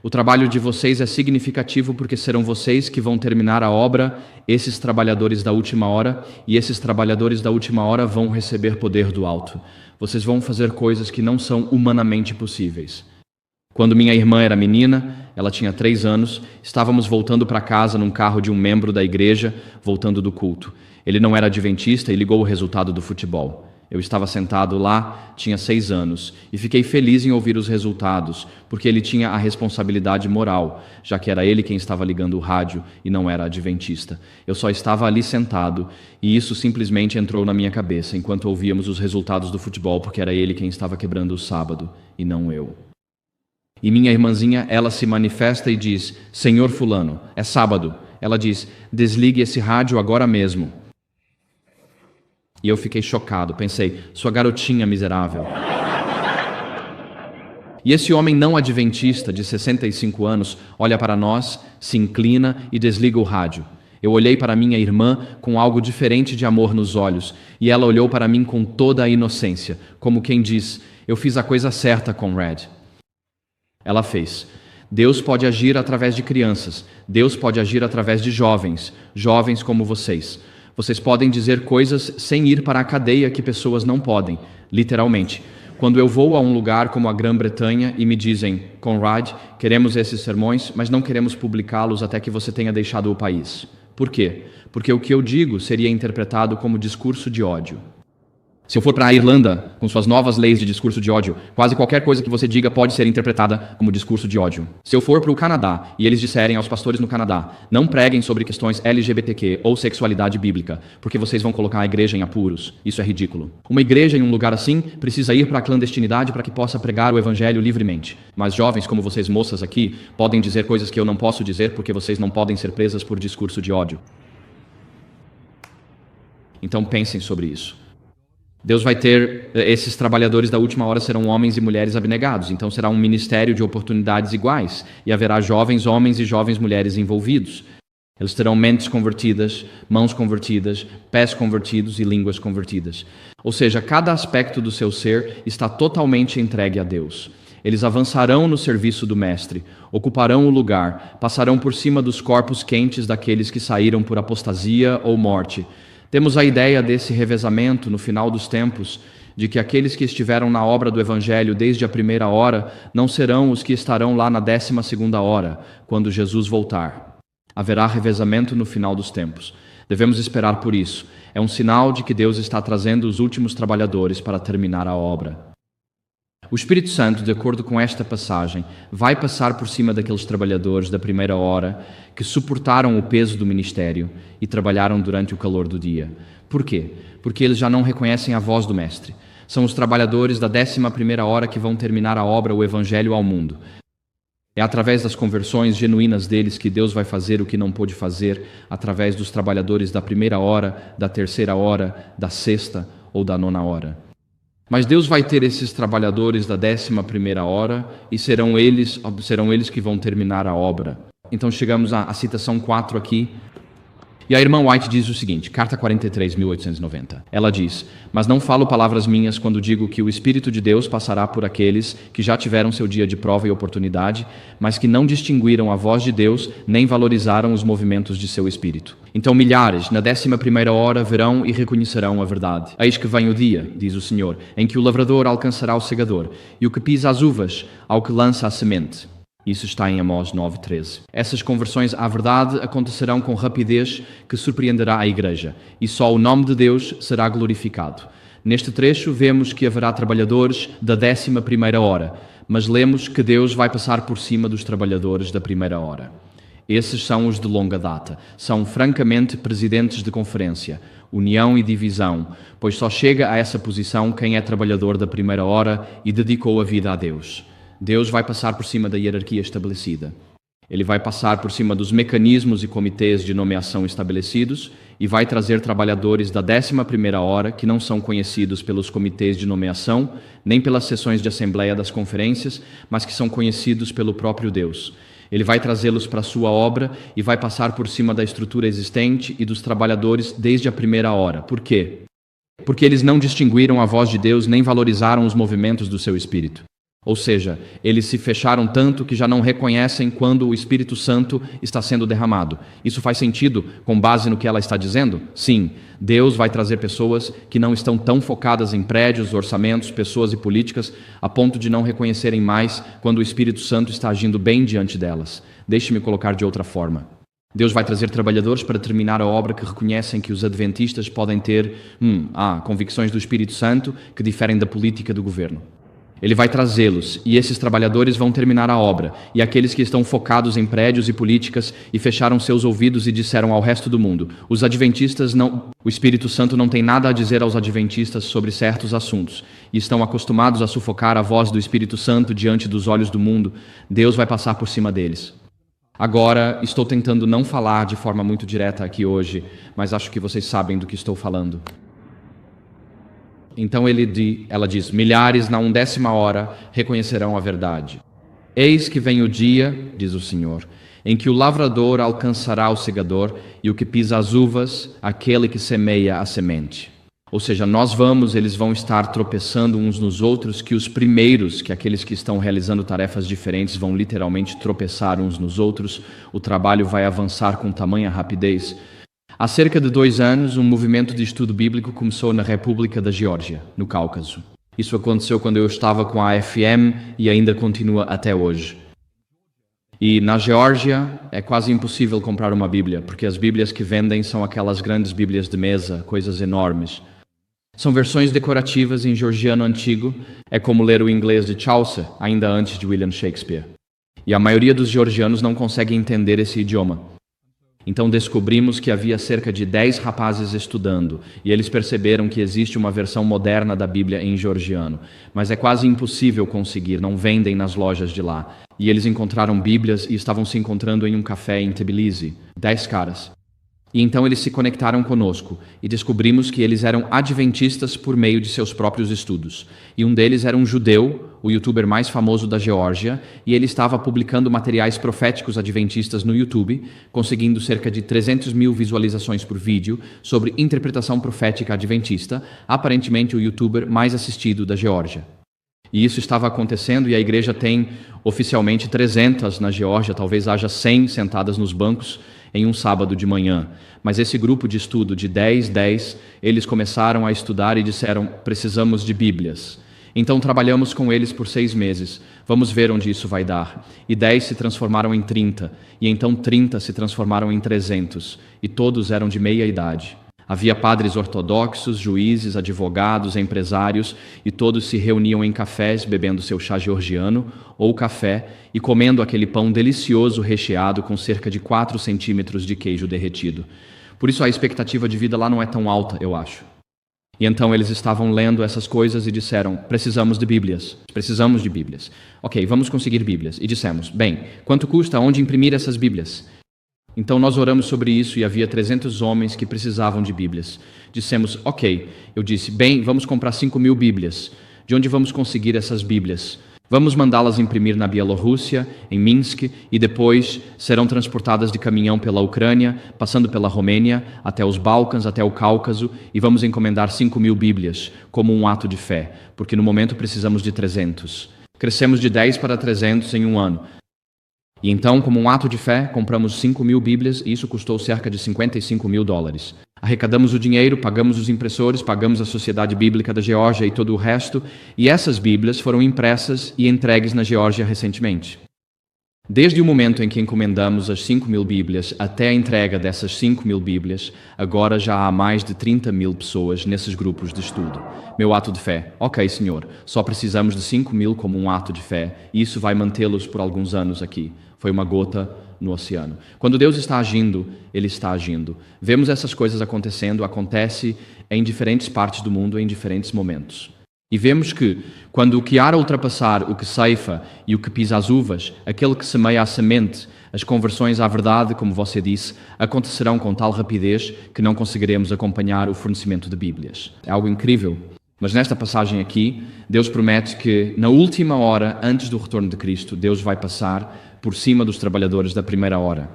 O trabalho de vocês é significativo porque serão vocês que vão terminar a obra, esses trabalhadores da última hora, e esses trabalhadores da última hora vão receber poder do alto. Vocês vão fazer coisas que não são humanamente possíveis. Quando minha irmã era menina, ela tinha 3 anos, estávamos voltando para casa num carro de um membro da igreja, voltando do culto. Ele não era adventista e ligou o resultado do futebol. Eu estava sentado lá, tinha 6 anos, e fiquei feliz em ouvir os resultados, porque ele tinha a responsabilidade moral, já que era ele quem estava ligando o rádio e não era adventista. Eu só estava ali sentado, e isso simplesmente entrou na minha cabeça enquanto ouvíamos os resultados do futebol, porque era ele quem estava quebrando o sábado, e não eu. E minha irmãzinha, ela se manifesta e diz, Senhor fulano, é sábado. Ela diz, desligue esse rádio agora mesmo. E eu fiquei chocado, pensei, sua garotinha miserável. E esse homem não adventista, de 65 anos, olha para nós, se inclina e desliga o rádio. Eu olhei para minha irmã com algo diferente de amor nos olhos, e ela olhou para mim com toda a inocência, como quem diz, eu fiz a coisa certa, Conrad. Ela fez. Deus pode agir através de crianças. Deus pode agir através de jovens. Jovens como vocês. Vocês podem dizer coisas sem ir para a cadeia que pessoas não podem. Literalmente. Quando eu vou a um lugar como a Grã-Bretanha e me dizem, Conrad, queremos esses sermões, mas não queremos publicá-los até que você tenha deixado o país. Por quê? Porque o que eu digo seria interpretado como discurso de ódio. Se eu for para a Irlanda, com suas novas leis de discurso de ódio, quase qualquer coisa que você diga pode ser interpretada como discurso de ódio. Se eu for para o Canadá e eles disserem aos pastores no Canadá, não preguem sobre questões LGBTQ ou sexualidade bíblica, porque vocês vão colocar a igreja em apuros. Isso é ridículo. Uma igreja em um lugar assim precisa ir para a clandestinidade para que possa pregar o evangelho livremente. Mas jovens como vocês moças aqui podem dizer coisas que eu não posso dizer porque vocês não podem ser presas por discurso de ódio. Então pensem sobre isso. Deus vai ter, esses trabalhadores da última hora serão homens e mulheres abnegados, então será um ministério de oportunidades iguais, e haverá jovens homens e jovens mulheres envolvidos. Eles terão mentes convertidas, mãos convertidas, pés convertidos e línguas convertidas. Ou seja, cada aspecto do seu ser está totalmente entregue a Deus. Eles avançarão no serviço do Mestre, ocuparão o lugar, passarão por cima dos corpos quentes daqueles que saíram por apostasia ou morte. Temos a ideia desse revezamento no final dos tempos, de que aqueles que estiveram na obra do Evangelho desde a primeira hora não serão os que estarão lá na 12ª hora, quando Jesus voltar. Haverá revezamento no final dos tempos. Devemos esperar por isso. É um sinal de que Deus está trazendo os últimos trabalhadores para terminar a obra. O Espírito Santo, de acordo com esta passagem, vai passar por cima daqueles trabalhadores da primeira hora que suportaram o peso do ministério e trabalharam durante o calor do dia. Por quê? Porque eles já não reconhecem a voz do Mestre. São os trabalhadores da 11ª hora que vão terminar a obra, o Evangelho ao mundo. É através das conversões genuínas deles que Deus vai fazer o que não pôde fazer através dos trabalhadores da primeira hora, da terceira hora, da 6ª ou da 9ª hora. Mas Deus vai ter esses trabalhadores da 11ª hora e serão eles que vão terminar a obra. Então chegamos à citação 4 aqui. E a irmã White diz o seguinte, carta 43, 1890. Ela diz: mas não falo palavras minhas quando digo que o Espírito de Deus passará por aqueles que já tiveram seu dia de prova e oportunidade, mas que não distinguiram a voz de Deus nem valorizaram os movimentos de seu Espírito. Então milhares, na 11ª hora, verão e reconhecerão a verdade. Eis que vem o dia, diz o Senhor, em que o lavrador alcançará o segador, e o que pisa as uvas ao que lança a semente. Isso está em Amós 9:13. Essas conversões à verdade acontecerão com rapidez que surpreenderá a Igreja, e só o nome de Deus será glorificado. Neste trecho vemos que haverá trabalhadores da 11ª hora, mas lemos que Deus vai passar por cima dos trabalhadores da primeira hora. Esses são os de longa data, são francamente presidentes de conferência, união e divisão, pois só chega a essa posição quem é trabalhador da primeira hora e dedicou a vida a Deus. Deus vai passar por cima da hierarquia estabelecida. Ele vai passar por cima dos mecanismos e comitês de nomeação estabelecidos e vai trazer trabalhadores da 11ª hora que não são conhecidos pelos comitês de nomeação, nem pelas sessões de assembleia das conferências, mas que são conhecidos pelo próprio Deus. Ele vai trazê-los para a sua obra e vai passar por cima da estrutura existente e dos trabalhadores desde a primeira hora. Por quê? Porque eles não distinguiram a voz de Deus nem valorizaram os movimentos do seu Espírito. Ou seja, eles se fecharam tanto que já não reconhecem quando o Espírito Santo está sendo derramado. Isso faz sentido com base no que ela está dizendo? Sim, Deus vai trazer pessoas que não estão tão focadas em prédios, orçamentos, pessoas e políticas, a ponto de não reconhecerem mais quando o Espírito Santo está agindo bem diante delas. Deixe-me colocar de outra forma. Deus vai trazer trabalhadores para terminar a obra que reconhecem que os adventistas podem ter convicções do Espírito Santo que diferem da política do governo. Ele vai trazê-los, e esses trabalhadores vão terminar a obra, e aqueles que estão focados em prédios e políticas e fecharam seus ouvidos e disseram ao resto do mundo, os adventistas não... O Espírito Santo não tem nada a dizer aos adventistas sobre certos assuntos, e estão acostumados a sufocar a voz do Espírito Santo diante dos olhos do mundo. Deus vai passar por cima deles. Agora, estou tentando não falar de forma muito direta aqui hoje, mas acho que vocês sabem do que estou falando. Então ela diz, milhares na 11ª hora reconhecerão a verdade. Eis que vem o dia, diz o Senhor, em que o lavrador alcançará o segador e o que pisa as uvas, aquele que semeia a semente. Ou seja, eles vão estar tropeçando uns nos outros, que os primeiros, que aqueles que estão realizando tarefas diferentes vão literalmente tropeçar uns nos outros, o trabalho vai avançar com tamanha rapidez. Há cerca de 2 anos, um movimento de estudo bíblico começou na República da Geórgia, no Cáucaso. Isso aconteceu quando eu estava com a AFM e ainda continua até hoje. E na Geórgia é quase impossível comprar uma Bíblia, porque as Bíblias que vendem são aquelas grandes Bíblias de mesa, coisas enormes. São versões decorativas em georgiano antigo, é como ler o inglês de Chaucer, ainda antes de William Shakespeare. E a maioria dos georgianos não consegue entender esse idioma. Então descobrimos que havia cerca de 10 rapazes estudando, e eles perceberam que existe uma versão moderna da Bíblia em georgiano, mas é quase impossível conseguir, não vendem nas lojas de lá. E eles encontraram Bíblias e estavam se encontrando em um café em Tbilisi, 10 caras. E então eles se conectaram conosco e descobrimos que eles eram adventistas por meio de seus próprios estudos. E um deles era um judeu, o youtuber mais famoso da Geórgia, e ele estava publicando materiais proféticos adventistas no YouTube, conseguindo cerca de 300 mil visualizações por vídeo sobre interpretação profética adventista, aparentemente o youtuber mais assistido da Geórgia. E isso estava acontecendo e a igreja tem oficialmente 300 na Geórgia, talvez haja 100 sentadas nos bancos em um sábado de manhã. Mas esse grupo de estudo de 10, eles começaram a estudar e disseram, precisamos de Bíblias. Então trabalhamos com eles por 6 meses, vamos ver onde isso vai dar. E 10 se transformaram em 30, e então 30 se transformaram em 300, e todos eram de meia idade. Havia padres ortodoxos, juízes, advogados, empresários, e todos se reuniam em cafés, bebendo seu chá georgiano ou café e comendo aquele pão delicioso recheado com cerca de 4 centímetros de queijo derretido. Por isso a expectativa de vida lá não é tão alta, eu acho. E então eles estavam lendo essas coisas e disseram, precisamos de Bíblias. Ok, vamos conseguir Bíblias. E dissemos, bem, quanto custa? Onde imprimir essas Bíblias? Então nós oramos sobre isso e havia 300 homens que precisavam de Bíblias. Dissemos, ok. Eu disse, bem, vamos comprar 5.000 Bíblias. De onde vamos conseguir essas Bíblias? Vamos mandá-las imprimir na Bielorrússia, em Minsk, e depois serão transportadas de caminhão pela Ucrânia, passando pela Romênia, até os Balcãs, até o Cáucaso, e vamos encomendar 5.000 Bíblias, como um ato de fé, porque no momento precisamos de 300. Crescemos de 10 para 300 em um ano. E então, como um ato de fé, compramos 5.000 Bíblias e isso custou cerca de $55.000. Arrecadamos o dinheiro, pagamos os impressores, pagamos a Sociedade Bíblica da Geórgia e todo o resto, e essas Bíblias foram impressas e entregues na Geórgia recentemente. Desde o momento em que encomendamos as 5.000 Bíblias até a entrega dessas 5.000 Bíblias, agora já há mais de 30.000 pessoas nesses grupos de estudo. Meu ato de fé. Ok, Senhor, só precisamos de 5.000 como um ato de fé, e isso vai mantê-los por alguns anos aqui. Foi uma gota no oceano. Quando Deus está agindo, Ele está agindo. Vemos essas coisas acontecendo, acontece em diferentes partes do mundo, em diferentes momentos. E vemos que, quando o que há a ultrapassar, o que ceifa e o que pisa as uvas, aquele que semeia a semente, as conversões à verdade, como você disse, acontecerão com tal rapidez que não conseguiremos acompanhar o fornecimento de Bíblias. É algo incrível. Mas nesta passagem aqui, Deus promete que na última hora, antes do retorno de Cristo, Deus vai passar por cima dos trabalhadores da primeira hora.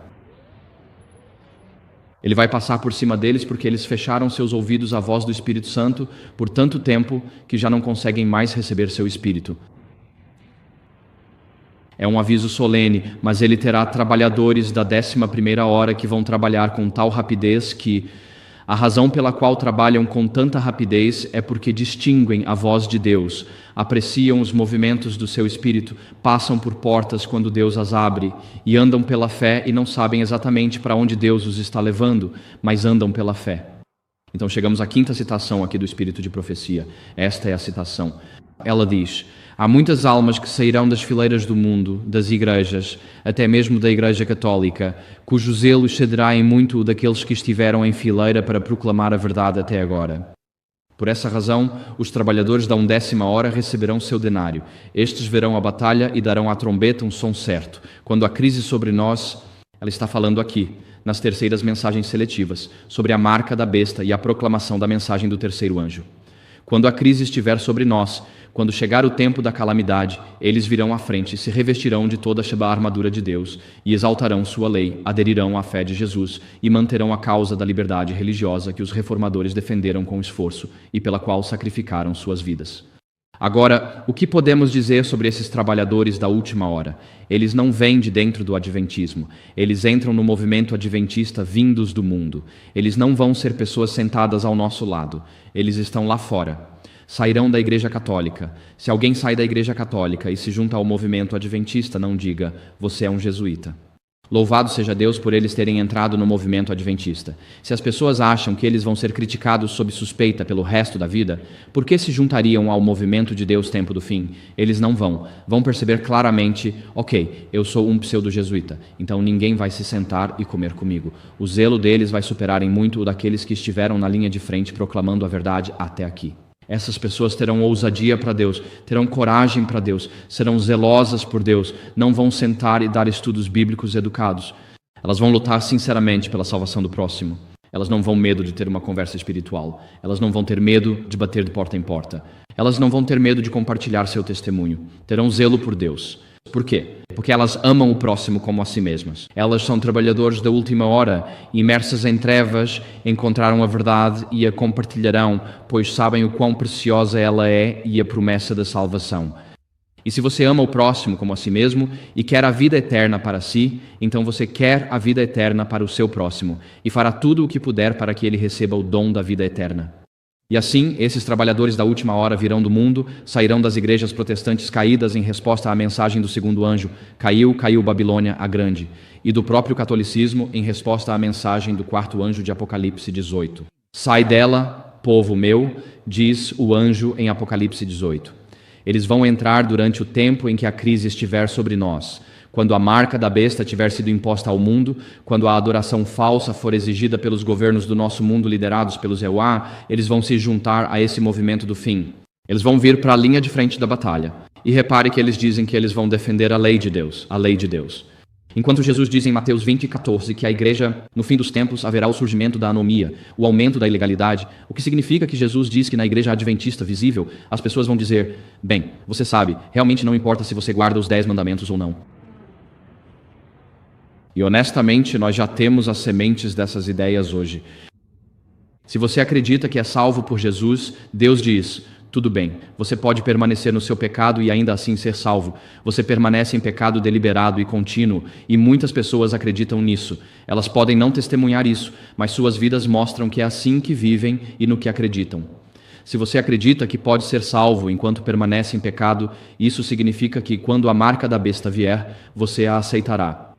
Ele vai passar por cima deles porque eles fecharam seus ouvidos à voz do Espírito Santo por tanto tempo que já não conseguem mais receber seu Espírito. É um aviso solene, mas ele terá trabalhadores da 11ª hora que vão trabalhar com tal rapidez que a razão pela qual trabalham com tanta rapidez é porque distinguem a voz de Deus, apreciam os movimentos do seu Espírito, passam por portas quando Deus as abre e andam pela fé e não sabem exatamente para onde Deus os está levando, mas andam pela fé. Então chegamos à 5ª citação aqui do Espírito de Profecia. Esta é a citação. Ela diz: há muitas almas que sairão das fileiras do mundo, das igrejas, até mesmo da Igreja Católica, cujo zelo excederá em muito daqueles que estiveram em fileira para proclamar a verdade até agora. Por essa razão, os trabalhadores da 11ª hora receberão seu denário. Estes verão a batalha e darão à trombeta um som certo. Quando a crise sobre nós, ela está falando aqui, nas terceiras mensagens seletivas, sobre a marca da besta e a proclamação da mensagem do terceiro anjo. Quando a crise estiver sobre nós, quando chegar o tempo da calamidade, eles virão à frente, se revestirão de toda a armadura de Deus e exaltarão sua lei, aderirão à fé de Jesus e manterão a causa da liberdade religiosa que os reformadores defenderam com esforço e pela qual sacrificaram suas vidas. Agora, o que podemos dizer sobre esses trabalhadores da última hora? Eles não vêm de dentro do adventismo. Eles entram no movimento adventista vindos do mundo. Eles não vão ser pessoas sentadas ao nosso lado. Eles estão lá fora. Sairão da Igreja Católica. Se alguém sai da Igreja Católica e se junta ao movimento adventista, não diga, você é um jesuíta. Louvado seja Deus por eles terem entrado no movimento adventista. Se as pessoas acham que eles vão ser criticados sob suspeita pelo resto da vida, por que se juntariam ao movimento de Deus Tempo do Fim? Eles não vão. Vão perceber claramente, ok, eu sou um pseudo-jesuíta, então ninguém vai se sentar e comer comigo. O zelo deles vai superar em muito o daqueles que estiveram na linha de frente proclamando a verdade até aqui. Essas pessoas terão ousadia para Deus, terão coragem para Deus, serão zelosas por Deus, não vão sentar e dar estudos bíblicos educados. Elas vão lutar sinceramente pela salvação do próximo. Elas não vão medo de ter uma conversa espiritual. Elas não vão ter medo de bater de porta em porta. Elas não vão ter medo de compartilhar seu testemunho. Terão zelo por Deus. Por quê? Porque elas amam o próximo como a si mesmas. Elas são trabalhadores da última hora, imersas em trevas, encontraram a verdade e a compartilharão, pois sabem o quão preciosa ela é e a promessa da salvação. E se você ama o próximo como a si mesmo e quer a vida eterna para si, então você quer a vida eterna para o seu próximo e fará tudo o que puder para que ele receba o dom da vida eterna. E assim, esses trabalhadores da última hora virão do mundo, sairão das igrejas protestantes caídas em resposta à mensagem do segundo anjo, caiu, caiu Babilônia a grande, e do próprio catolicismo em resposta à mensagem do quarto anjo de Apocalipse 18. Sai dela, povo meu, diz o anjo em Apocalipse 18. Eles vão entrar durante o tempo em que a crise estiver sobre nós, quando a marca da besta tiver sido imposta ao mundo, quando a adoração falsa for exigida pelos governos do nosso mundo liderados pelos Euá, eles vão se juntar a esse movimento do fim. Eles vão vir para a linha de frente da batalha. E repare que eles dizem que eles vão defender a lei de Deus, a lei de Deus. Enquanto Jesus diz em Mateus 20:14 que a igreja, no fim dos tempos, haverá o surgimento da anomia, o aumento da ilegalidade, o que significa que Jesus diz que na igreja adventista visível, as pessoas vão dizer, bem, você sabe, realmente não importa se você guarda os 10 mandamentos ou não. E honestamente, nós já temos as sementes dessas ideias hoje. Se você acredita que é salvo por Jesus, Deus diz, tudo bem, você pode permanecer no seu pecado e ainda assim ser salvo. Você permanece em pecado deliberado e contínuo, e muitas pessoas acreditam nisso. Elas podem não testemunhar isso, mas suas vidas mostram que é assim que vivem e no que acreditam. Se você acredita que pode ser salvo enquanto permanece em pecado, isso significa que quando a marca da besta vier, você a aceitará.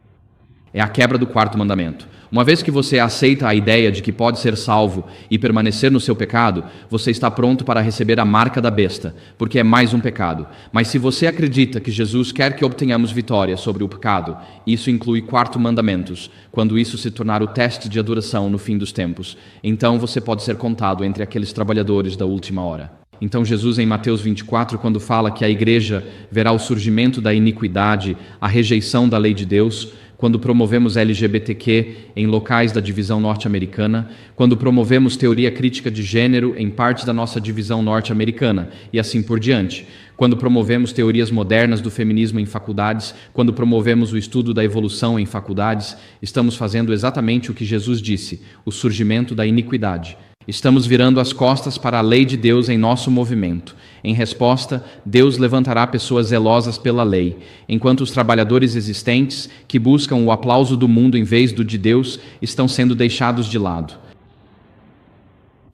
É a quebra do quarto mandamento. Uma vez que você aceita a ideia de que pode ser salvo e permanecer no seu pecado, você está pronto para receber a marca da besta, porque é mais um pecado. Mas se você acredita que Jesus quer que obtenhamos vitória sobre o pecado, isso inclui quarto mandamentos, quando isso se tornar o teste de adoração no fim dos tempos, então você pode ser contado entre aqueles trabalhadores da última hora. Então Jesus em Mateus 24, quando fala que a igreja verá o surgimento da iniquidade, a rejeição da lei de Deus, quando promovemos LGBTQ em locais da divisão norte-americana, quando promovemos teoria crítica de gênero em parte da nossa divisão norte-americana, e assim por diante, quando promovemos teorias modernas do feminismo em faculdades, quando promovemos o estudo da evolução em faculdades, estamos fazendo exatamente o que Jesus disse, o surgimento da iniquidade. Estamos virando as costas para a lei de Deus em nosso movimento. Em resposta, Deus levantará pessoas zelosas pela lei, enquanto os trabalhadores existentes, que buscam o aplauso do mundo em vez do de Deus, estão sendo deixados de lado.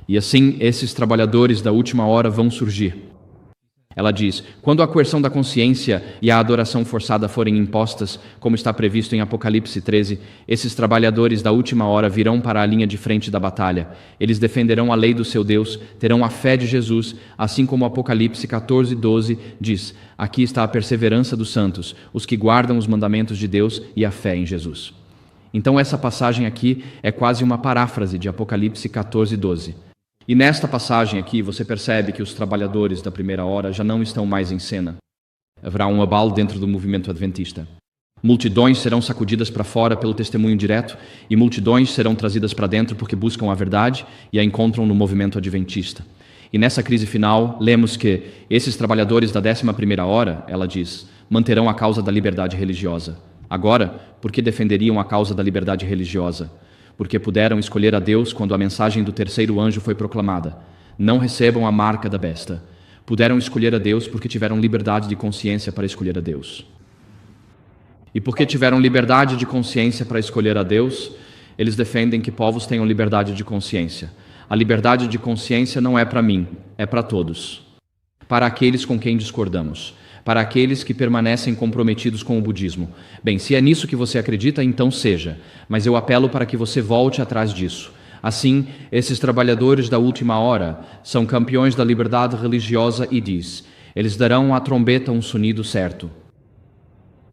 E assim, esses trabalhadores da última hora vão surgir. Ela diz, quando a coerção da consciência e a adoração forçada forem impostas, como está previsto em Apocalipse 13, esses trabalhadores da última hora virão para a linha de frente da batalha. Eles defenderão a lei do seu Deus, terão a fé de Jesus, assim como Apocalipse 14:12 diz, aqui está a perseverança dos santos, os que guardam os mandamentos de Deus e a fé em Jesus. Então essa passagem aqui é quase uma paráfrase de Apocalipse 14:12. E nesta passagem aqui você percebe que os trabalhadores da primeira hora já não estão mais em cena. Haverá um abalo dentro do movimento adventista. Multidões serão sacudidas para fora pelo testemunho direto e multidões serão trazidas para dentro porque buscam a verdade e a encontram no movimento adventista. E nessa crise final, lemos que esses trabalhadores da 11ª hora, ela diz, manterão a causa da liberdade religiosa. Agora, por que defenderiam a causa da liberdade religiosa? Porque puderam escolher a Deus quando a mensagem do terceiro anjo foi proclamada. Não recebam a marca da besta. Puderam escolher a Deus porque tiveram liberdade de consciência para escolher a Deus. E porque tiveram liberdade de consciência para escolher a Deus, eles defendem que povos tenham liberdade de consciência. A liberdade de consciência não é para mim, é para todos. Para aqueles com quem discordamos. Para aqueles que permanecem comprometidos com o budismo. Bem, se é nisso que você acredita, então seja, mas eu apelo para que você volte atrás disso. Assim, esses trabalhadores da última hora são campeões da liberdade religiosa e diz, eles darão à trombeta um sonido certo.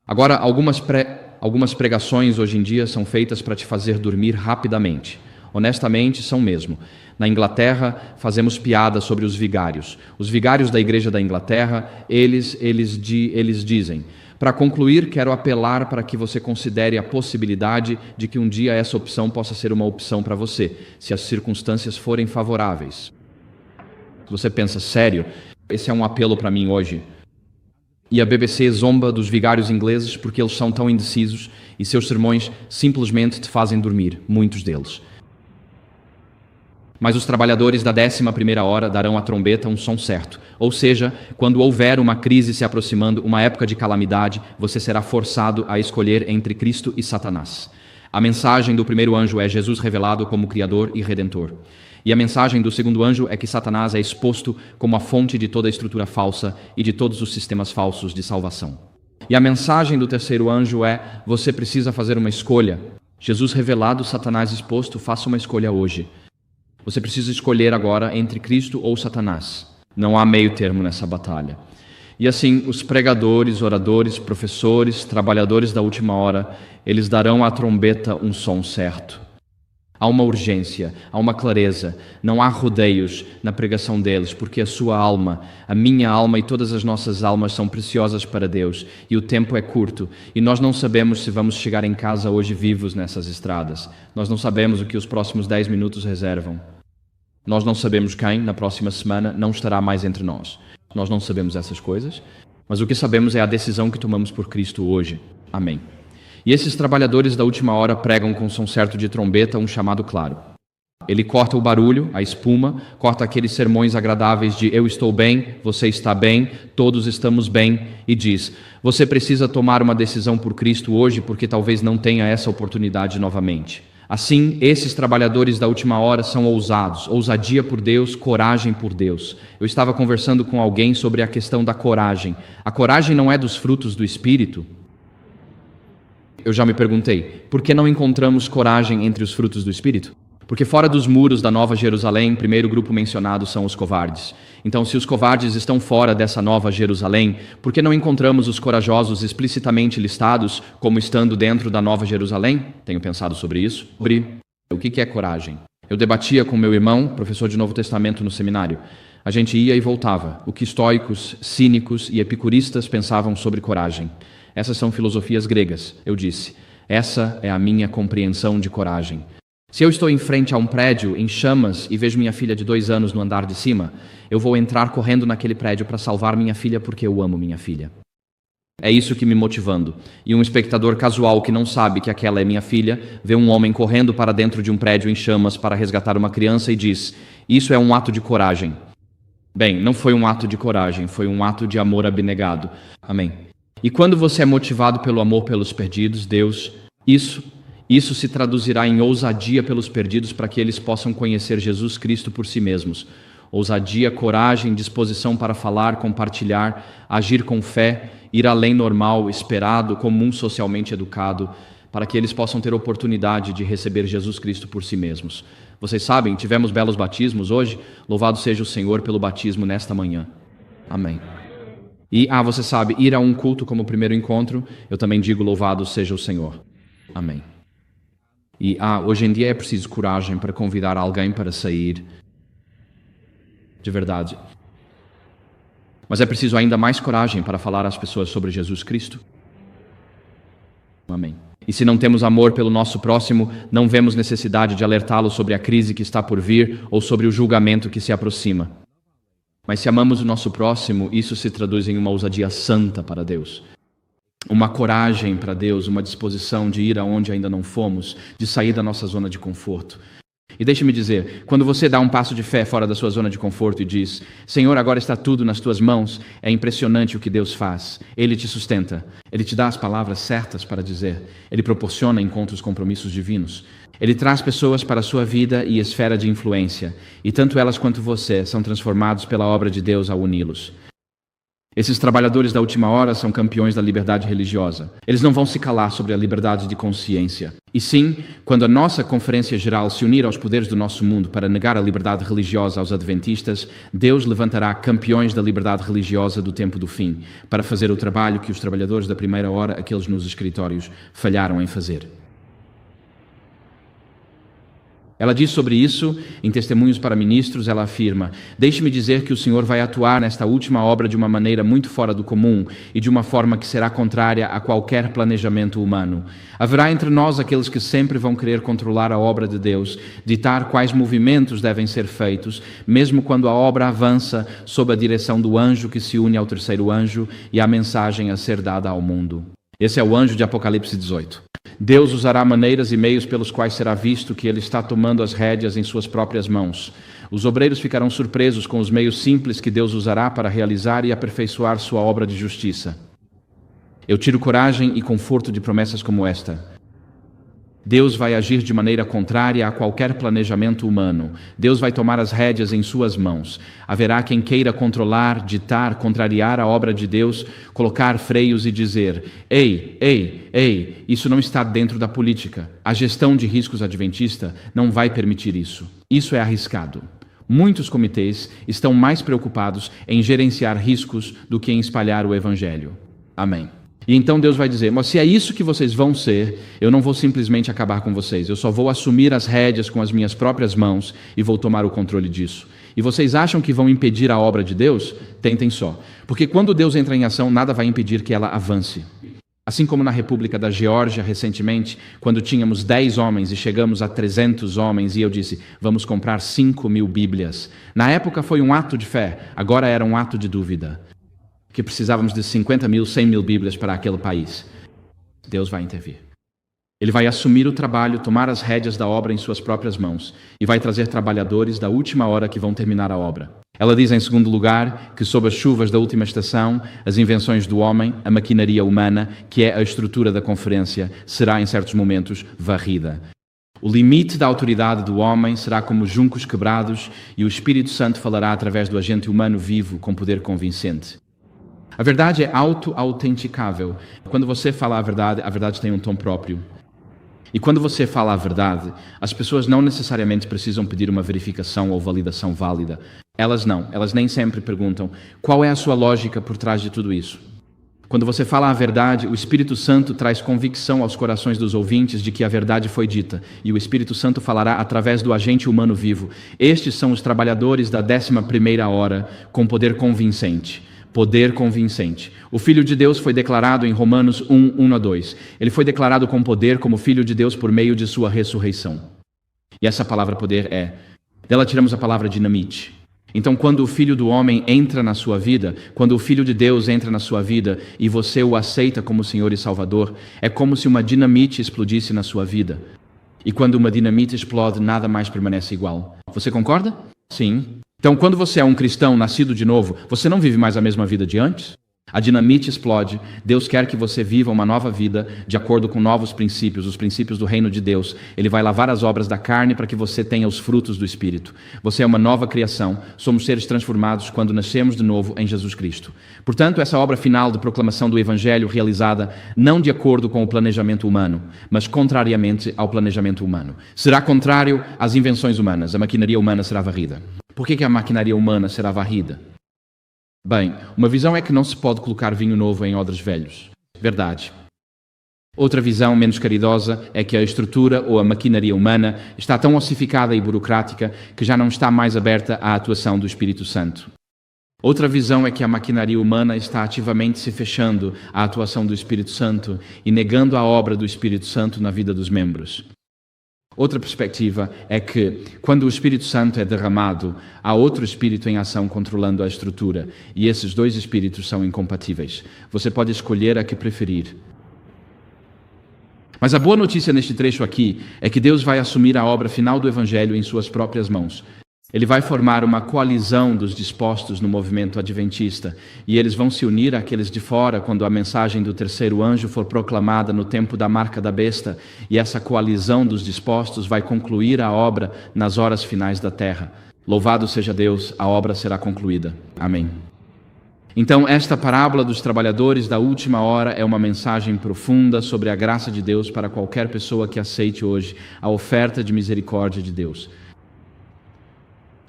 Agora, algumas pregações hoje em dia são feitas para te fazer dormir rapidamente. Honestamente, são mesmo. Na Inglaterra, fazemos piada sobre os vigários. Os vigários da Igreja da Inglaterra, eles dizem, Para concluir, quero apelar para que você considere a possibilidade de que um dia essa opção possa ser uma opção para você, se as circunstâncias forem favoráveis. Você pensa, sério? Esse é um apelo para mim hoje. E a BBC zomba dos vigários ingleses porque eles são tão indecisos e seus sermões simplesmente te fazem dormir, muitos deles. Mas os trabalhadores da 11ª hora darão à trombeta um som certo. Ou seja, quando houver uma crise se aproximando, uma época de calamidade, você será forçado a escolher entre Cristo e Satanás. A mensagem do primeiro anjo é Jesus revelado como Criador e Redentor. E a mensagem do segundo anjo é que Satanás é exposto como a fonte de toda a estrutura falsa e de todos os sistemas falsos de salvação. E a mensagem do terceiro anjo é: você precisa fazer uma escolha. Jesus revelado, Satanás exposto, faça uma escolha hoje. Você precisa escolher agora entre Cristo ou Satanás. Não há meio termo nessa batalha. E assim, os pregadores, oradores, professores, trabalhadores da última hora, eles darão à trombeta um som certo. Há uma urgência, há uma clareza, não há rodeios na pregação deles, porque a sua alma, a minha alma e todas as nossas almas são preciosas para Deus, e o tempo é curto, e nós não sabemos se vamos chegar em casa hoje vivos nessas estradas. Nós não sabemos o que os próximos 10 minutos reservam. Nós não sabemos quem, na próxima semana, não estará mais entre nós. Nós não sabemos essas coisas, mas o que sabemos é a decisão que tomamos por Cristo hoje. Amém. E esses trabalhadores da última hora pregam com som certo de trombeta um chamado claro. Ele corta o barulho, a espuma, corta aqueles sermões agradáveis de eu estou bem, você está bem, todos estamos bem, e diz: você precisa tomar uma decisão por Cristo hoje porque talvez não tenha essa oportunidade novamente. Assim, esses trabalhadores da última hora são ousados, ousadia por Deus, coragem por Deus. Eu estava conversando com alguém sobre a questão da coragem. A coragem não é dos frutos do Espírito? Eu já me perguntei, por que não encontramos coragem entre os frutos do Espírito? Porque fora dos muros da Nova Jerusalém, o primeiro grupo mencionado são os covardes. Então, se os covardes estão fora dessa Nova Jerusalém, por que não encontramos os corajosos explicitamente listados como estando dentro da Nova Jerusalém? Tenho pensado sobre isso. Sobre o que é coragem. Eu debatia com meu irmão, professor de Novo Testamento no seminário. A gente ia e voltava. O que estoicos, cínicos e epicuristas pensavam sobre coragem. Essas são filosofias gregas, eu disse. Essa é a minha compreensão de coragem. Se eu estou em frente a um prédio em chamas e vejo minha filha de 2 anos no andar de cima, eu vou entrar correndo naquele prédio para salvar minha filha porque eu amo minha filha. É isso que me motivando. E um espectador casual que não sabe que aquela é minha filha, vê um homem correndo para dentro de um prédio em chamas para resgatar uma criança e diz: isso é um ato de coragem. Bem, não foi um ato de coragem, foi um ato de amor abnegado. Amém. E quando você é motivado pelo amor pelos perdidos, Deus, isso se traduzirá em ousadia pelos perdidos para que eles possam conhecer Jesus Cristo por si mesmos. Ousadia, coragem, disposição para falar, compartilhar, agir com fé, ir além normal, esperado, comum, socialmente educado, para que eles possam ter oportunidade de receber Jesus Cristo por si mesmos. Vocês sabem, tivemos belos batismos hoje. Louvado seja o Senhor pelo batismo nesta manhã. Amém. E, você sabe, ir a um culto como o primeiro encontro, eu também digo louvado seja o Senhor. Amém. E, hoje em dia é preciso coragem para convidar alguém para sair. De verdade. Mas é preciso ainda mais coragem para falar às pessoas sobre Jesus Cristo. Amém. E se não temos amor pelo nosso próximo, não vemos necessidade de alertá-lo sobre a crise que está por vir ou sobre o julgamento que se aproxima. Mas se amamos o nosso próximo, isso se traduz em uma ousadia santa para Deus. Uma coragem para Deus, uma disposição de ir aonde ainda não fomos, de sair da nossa zona de conforto. E deixe-me dizer, quando você dá um passo de fé fora da sua zona de conforto e diz: Senhor, agora está tudo nas tuas mãos, é impressionante o que Deus faz. Ele te sustenta, Ele te dá as palavras certas para dizer, Ele proporciona encontros compromissos divinos. Ele traz pessoas para a sua vida e esfera de influência, e tanto elas quanto você são transformados pela obra de Deus ao uni-los. Esses trabalhadores da última hora são campeões da liberdade religiosa. Eles não vão se calar sobre a liberdade de consciência. E sim, quando a nossa Conferência Geral se unir aos poderes do nosso mundo para negar a liberdade religiosa aos adventistas, Deus levantará campeões da liberdade religiosa do tempo do fim, para fazer o trabalho que os trabalhadores da primeira hora, aqueles nos escritórios, falharam em fazer. Ela diz sobre isso, em Testemunhos para Ministros, ela afirma: deixe-me dizer que o Senhor vai atuar nesta última obra de uma maneira muito fora do comum e de uma forma que será contrária a qualquer planejamento humano. Haverá entre nós aqueles que sempre vão querer controlar a obra de Deus, ditar quais movimentos devem ser feitos, mesmo quando a obra avança sob a direção do anjo que se une ao terceiro anjo e a mensagem a ser dada ao mundo. Esse é o anjo de Apocalipse 18. Deus usará maneiras e meios pelos quais será visto que Ele está tomando as rédeas em suas próprias mãos. Os obreiros ficarão surpresos com os meios simples que Deus usará para realizar e aperfeiçoar sua obra de justiça. Eu tiro coragem e conforto de promessas como esta. Deus vai agir de maneira contrária a qualquer planejamento humano. Deus vai tomar as rédeas em suas mãos. Haverá quem queira controlar, ditar, contrariar a obra de Deus, colocar freios e dizer: ei, isso não está dentro da política. A gestão de riscos adventista não vai permitir isso. Isso é arriscado. Muitos comitês estão mais preocupados em gerenciar riscos do que em espalhar o Evangelho. Amém. E então Deus vai dizer: mas se é isso que vocês vão ser, eu não vou simplesmente acabar com vocês. Eu só vou assumir as rédeas com as minhas próprias mãos e vou tomar o controle disso. E vocês acham que vão impedir a obra de Deus? Tentem só. Porque quando Deus entra em ação, nada vai impedir que ela avance. Assim como na República da Geórgia, recentemente, quando tínhamos 10 homens e chegamos a 300 homens, e eu disse: vamos comprar 5.000 Bíblias. Na época foi um ato de fé, agora era um ato de dúvida. Que precisávamos de 50.000, 100.000 Bíblias para aquele país. Deus vai intervir. Ele vai assumir o trabalho, tomar as rédeas da obra em suas próprias mãos e vai trazer trabalhadores da última hora que vão terminar a obra. Ela diz, em segundo lugar, que sob as chuvas da última estação, as invenções do homem, a maquinaria humana, que é a estrutura da conferência, será, em certos momentos, varrida. O limite da autoridade do homem será como juncos quebrados e o Espírito Santo falará através do agente humano vivo com poder convincente. A verdade é auto-autenticável. Quando você fala a verdade tem um tom próprio. E quando você fala a verdade, as pessoas não necessariamente precisam pedir uma verificação ou validação válida. Elas nem sempre perguntam: qual é a sua lógica por trás de tudo isso? Quando você fala a verdade, o Espírito Santo traz convicção aos corações dos ouvintes de que a verdade foi dita, e o Espírito Santo falará através do agente humano vivo. Estes são os trabalhadores da 11ª hora com poder convincente. Poder convincente. O Filho de Deus foi declarado em Romanos 1:1-2. Ele foi declarado com poder como Filho de Deus por meio de sua ressurreição. E essa palavra poder dela tiramos a palavra dinamite. Então, quando o Filho do Homem entra na sua vida, quando o Filho de Deus entra na sua vida e você o aceita como Senhor e Salvador, é como se uma dinamite explodisse na sua vida. E quando uma dinamite explode, nada mais permanece igual. Você concorda? Sim. Então, quando você é um cristão nascido de novo, você não vive mais a mesma vida de antes? A dinamite explode. Deus quer que você viva uma nova vida de acordo com novos princípios, os princípios do reino de Deus. Ele vai lavar as obras da carne para que você tenha os frutos do Espírito. Você é uma nova criação. Somos seres transformados quando nascemos de novo em Jesus Cristo. Portanto, essa obra final de proclamação do Evangelho realizada não de acordo com o planejamento humano, mas contrariamente ao planejamento humano. Será contrário às invenções humanas. A maquinaria humana será varrida. Por que a maquinaria humana será varrida? Bem, uma visão é que não se pode colocar vinho novo em odres velhos. Verdade. Outra visão, menos caridosa, é que a estrutura ou a maquinaria humana está tão ossificada e burocrática que já não está mais aberta à atuação do Espírito Santo. Outra visão é que a maquinaria humana está ativamente se fechando à atuação do Espírito Santo e negando a obra do Espírito Santo na vida dos membros. Outra perspectiva é que, quando o Espírito Santo é derramado, há outro Espírito em ação controlando a estrutura, e esses dois Espíritos são incompatíveis. Você pode escolher a que preferir. Mas a boa notícia neste trecho aqui é que Deus vai assumir a obra final do Evangelho em suas próprias mãos. Ele vai formar uma coalizão dos dispostos no movimento adventista, e eles vão se unir àqueles de fora quando a mensagem do terceiro anjo for proclamada no tempo da marca da besta, e essa coalizão dos dispostos vai concluir a obra nas horas finais da terra. Louvado seja Deus, a obra será concluída. Amém. Então, esta parábola dos trabalhadores da última hora é uma mensagem profunda sobre a graça de Deus para qualquer pessoa que aceite hoje a oferta de misericórdia de Deus.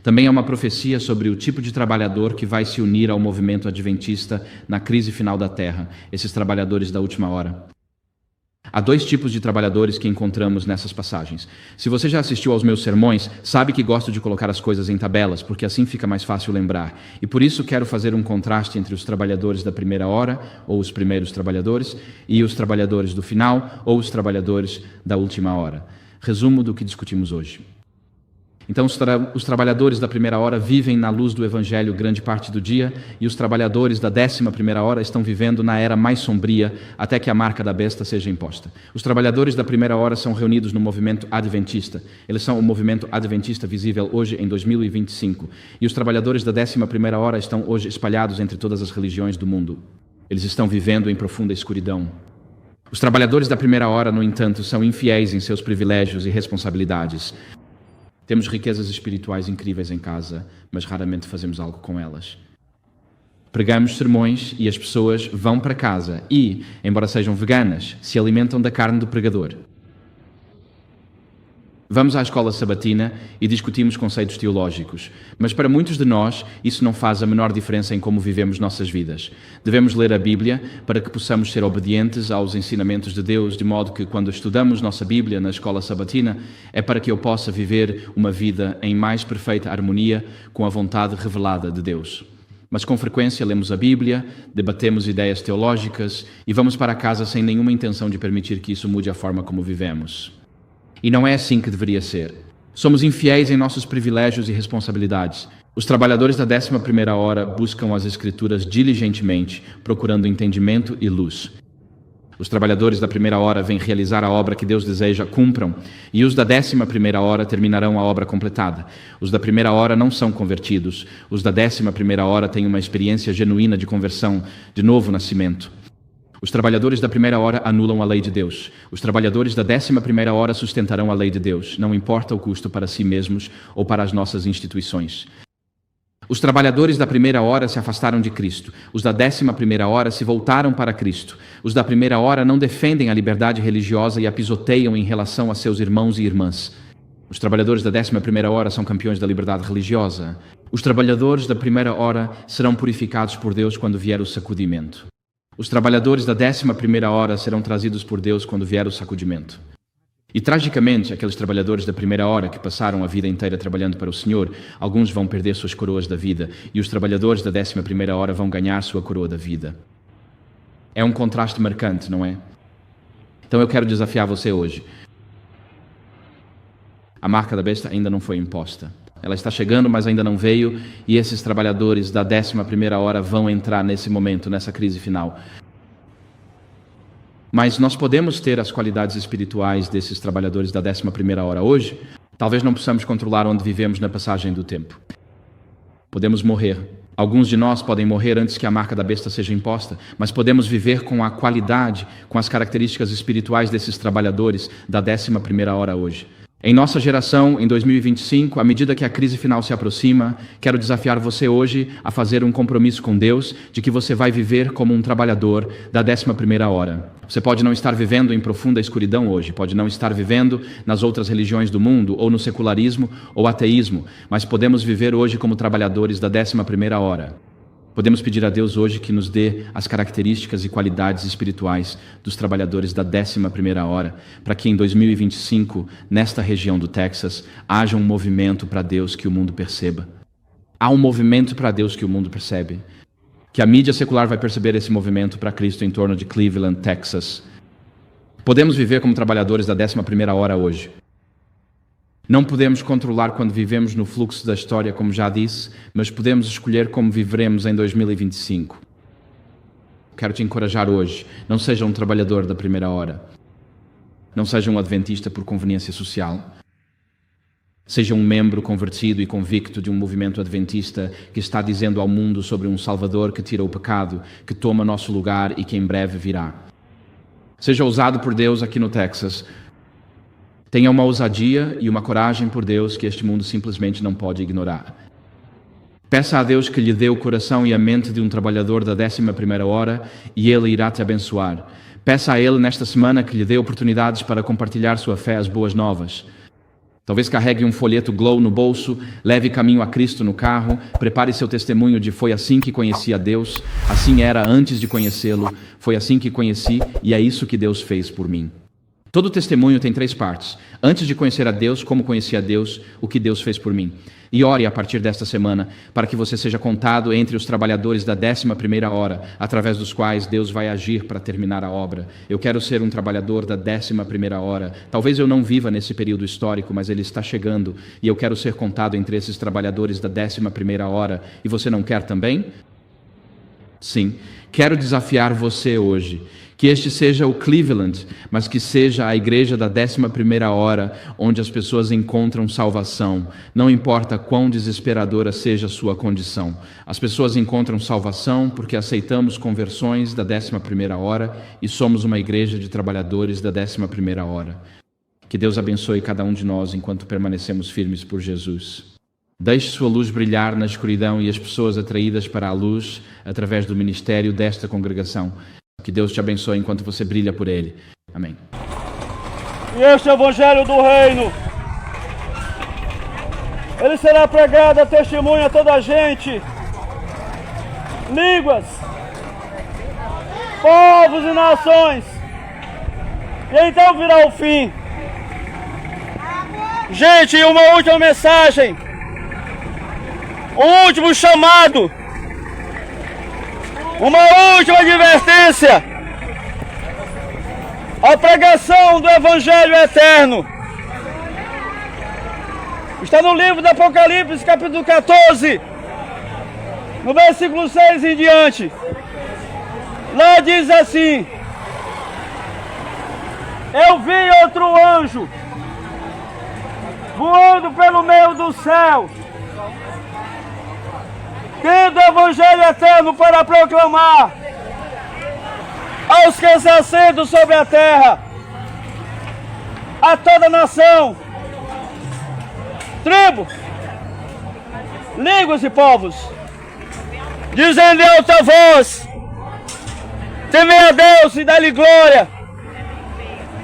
Também é uma profecia sobre o tipo de trabalhador que vai se unir ao movimento adventista na crise final da terra, esses trabalhadores da última hora. Há dois tipos de trabalhadores que encontramos nessas passagens. Se você já assistiu aos meus sermões, sabe que gosto de colocar as coisas em tabelas, porque assim fica mais fácil lembrar. E por isso quero fazer um contraste entre os trabalhadores da primeira hora, ou os primeiros trabalhadores, e os trabalhadores do final, ou os trabalhadores da última hora. Resumo do que discutimos hoje. Então, os trabalhadores da primeira hora vivem na luz do Evangelho grande parte do dia, e os trabalhadores da 11ª hora estão vivendo na era mais sombria, até que a marca da besta seja imposta. Os trabalhadores da primeira hora são reunidos no movimento adventista. Eles são o movimento adventista visível hoje em 2025. E os trabalhadores da 11ª hora estão hoje espalhados entre todas as religiões do mundo. Eles estão vivendo em profunda escuridão. Os trabalhadores da primeira hora, no entanto, são infiéis em seus privilégios e responsabilidades. Temos riquezas espirituais incríveis em casa, mas raramente fazemos algo com elas. Pregamos sermões e as pessoas vão para casa e, embora sejam veganas, se alimentam da carne do pregador. Vamos à escola sabatina e discutimos conceitos teológicos, mas para muitos de nós isso não faz a menor diferença em como vivemos nossas vidas. Devemos ler a Bíblia para que possamos ser obedientes aos ensinamentos de Deus, de modo que quando estudamos nossa Bíblia na escola sabatina é para que eu possa viver uma vida em mais perfeita harmonia com a vontade revelada de Deus. Mas com frequência lemos a Bíblia, debatemos ideias teológicas e vamos para casa sem nenhuma intenção de permitir que isso mude a forma como vivemos. E não é assim que deveria ser. Somos infiéis em nossos privilégios e responsabilidades. Os trabalhadores da 11ª hora buscam as Escrituras diligentemente, procurando entendimento e luz. Os trabalhadores da primeira hora vêm realizar a obra que Deus deseja cumpram, e os da 11ª hora terminarão a obra completada. Os da primeira hora não são convertidos. Os da 11ª hora têm uma experiência genuína de conversão, de novo nascimento. Os trabalhadores da primeira hora anulam a lei de Deus. Os trabalhadores da 11ª hora sustentarão a lei de Deus, não importa o custo para si mesmos ou para as nossas instituições. Os trabalhadores da primeira hora se afastaram de Cristo. Os da 11ª hora se voltaram para Cristo. Os da primeira hora não defendem a liberdade religiosa e a pisoteiam em relação a seus irmãos e irmãs. Os trabalhadores da 11ª hora são campeões da liberdade religiosa. Os trabalhadores da primeira hora serão purificados por Deus quando vier o sacudimento. Os trabalhadores da 11ª hora serão trazidos por Deus quando vier o sacudimento. E, tragicamente, aqueles trabalhadores da primeira hora que passaram a vida inteira trabalhando para o Senhor, alguns vão perder suas coroas da vida, e os trabalhadores da 11ª hora vão ganhar sua coroa da vida. É um contraste marcante, não é? Então eu quero desafiar você hoje. A marca da besta ainda não foi imposta. Ela está chegando, mas ainda não veio, e esses trabalhadores da 11ª hora vão entrar nesse momento, nessa crise final. Mas nós podemos ter as qualidades espirituais desses trabalhadores da 11ª hora hoje. Talvez não possamos controlar onde vivemos na passagem do tempo. Podemos morrer. Alguns de nós podem morrer antes que a marca da besta seja imposta, mas podemos viver com a qualidade, com as características espirituais desses trabalhadores da 11ª hora hoje. Em nossa geração, em 2025, à medida que a crise final se aproxima, quero desafiar você hoje a fazer um compromisso com Deus de que você vai viver como um trabalhador da 11ª hora. Você pode não estar vivendo em profunda escuridão hoje, pode não estar vivendo nas outras religiões do mundo, ou no secularismo ou ateísmo, mas podemos viver hoje como trabalhadores da 11ª hora. Podemos pedir a Deus hoje que nos dê as características e qualidades espirituais dos trabalhadores da 11ª hora, para que em 2025, nesta região do Texas, haja um movimento para Deus que o mundo perceba. Há um movimento para Deus que o mundo percebe. Que a mídia secular vai perceber esse movimento para Cristo em torno de Cleveland, Texas. Podemos viver como trabalhadores da 11ª hora hoje. Não podemos controlar quando vivemos no fluxo da história, como já disse, mas podemos escolher como viveremos em 2025. Quero te encorajar hoje. Não seja um trabalhador da primeira hora. Não seja um adventista por conveniência social. Seja um membro convertido e convicto de um movimento adventista que está dizendo ao mundo sobre um Salvador que tira o pecado, que toma nosso lugar e que em breve virá. Seja usado por Deus aqui no Texas. Tenha uma ousadia e uma coragem por Deus que este mundo simplesmente não pode ignorar. Peça a Deus que lhe dê o coração e a mente de um trabalhador da 11ª hora e Ele irá te abençoar. Peça a Ele nesta semana que lhe dê oportunidades para compartilhar sua fé às boas novas. Talvez carregue um folheto Glow no bolso, leve caminho a Cristo no carro, prepare seu testemunho de foi assim que conheci a Deus, assim era antes de conhecê-lo, foi assim que conheci e é isso que Deus fez por mim. Todo testemunho tem 3 partes. Antes de conhecer a Deus, como conheci a Deus, o que Deus fez por mim. E ore a partir desta semana para que você seja contado entre os trabalhadores da 11ª hora, através dos quais Deus vai agir para terminar a obra. Eu quero ser um trabalhador da 11ª hora. Talvez eu não viva nesse período histórico, mas ele está chegando e eu quero ser contado entre esses trabalhadores da 11ª hora. E você não quer também? Sim. Quero desafiar você hoje. Que este seja o Cleveland, mas que seja a igreja da 11ª hora, onde as pessoas encontram salvação. Não importa quão desesperadora seja a sua condição. As pessoas encontram salvação porque aceitamos conversões da 11ª hora e somos uma igreja de trabalhadores da 11ª hora. Que Deus abençoe cada um de nós enquanto permanecemos firmes por Jesus. Deixe sua luz brilhar na escuridão e as pessoas atraídas para a luz através do ministério desta congregação. Que Deus te abençoe enquanto você brilha por Ele. Amém. E este é o Evangelho do Reino. Ele será pregado a testemunha a toda a gente, línguas, povos e nações. E então virá o fim. Gente, uma última mensagem. Um último chamado. Uma última advertência. A pregação do Evangelho Eterno está no livro do Apocalipse, capítulo 14, no versículo 6 em diante. Lá diz assim: eu vi outro anjo voando pelo meio do céu, tendo o Evangelho Eterno para proclamar aos que se assentam sobre a terra, a toda nação, tribo, línguas e povos, dizendo em alta voz: temei a Deus e dá-lhe glória,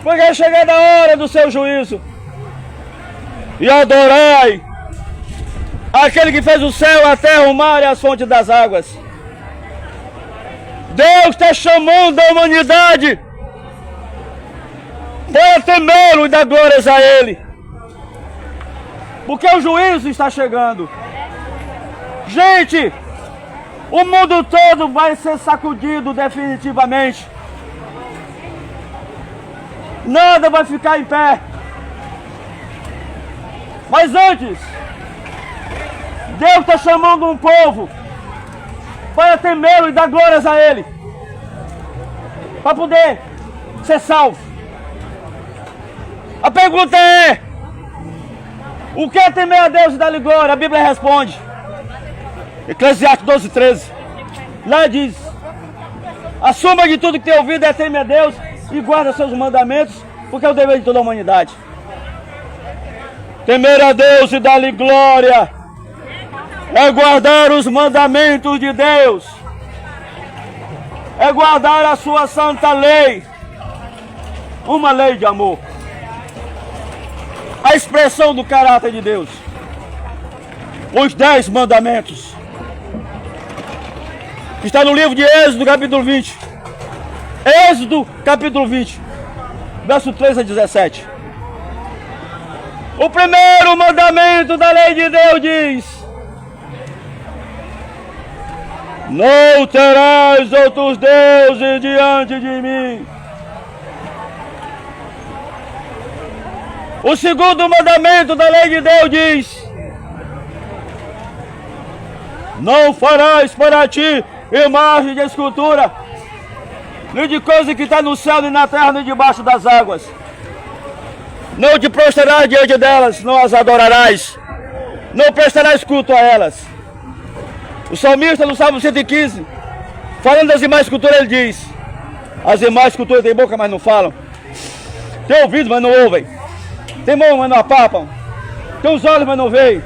porque é chegada a hora do seu juízo, e adorai aquele que fez o céu, a terra, o mar e as fontes das águas. Deus está chamando a humanidade para temê-lo e dar glórias a Ele, porque o juízo está chegando. Gente, o mundo todo vai ser sacudido definitivamente. Nada vai ficar em pé. Mas antes, Deus está chamando um povo para temê-lo e dar glórias a Ele, para poder ser salvo. A pergunta é: o que é temer a Deus e dar-lhe glória? A Bíblia responde, Eclesiastes 12:13. Lá diz: a soma de tudo que tem ouvido é temer a Deus e guarda seus mandamentos, porque é o dever de toda a humanidade. Temer a Deus e dar-lhe glória é guardar os mandamentos de Deus, é guardar a sua santa lei, uma lei de amor, a expressão do caráter de Deus, os 10 mandamentos, que está no livro de Êxodo, capítulo 20. Êxodo, capítulo 20, verso 3 a 17. O primeiro mandamento da lei de Deus diz: não terás outros deuses diante de mim. O segundo mandamento da lei de Deus diz: não farás para ti imagem de escultura, nem de coisa que está no céu, nem na terra, nem debaixo das águas. Não te prostrarás diante delas, não as adorarás, não prestarás culto a elas. O salmista no Salmo 115, falando das imagens de escultura, ele diz: as imagens de escultura têm boca, mas não falam, têm ouvido, mas não ouvem, têm mão, mas não apalpam, têm os olhos, mas não veem,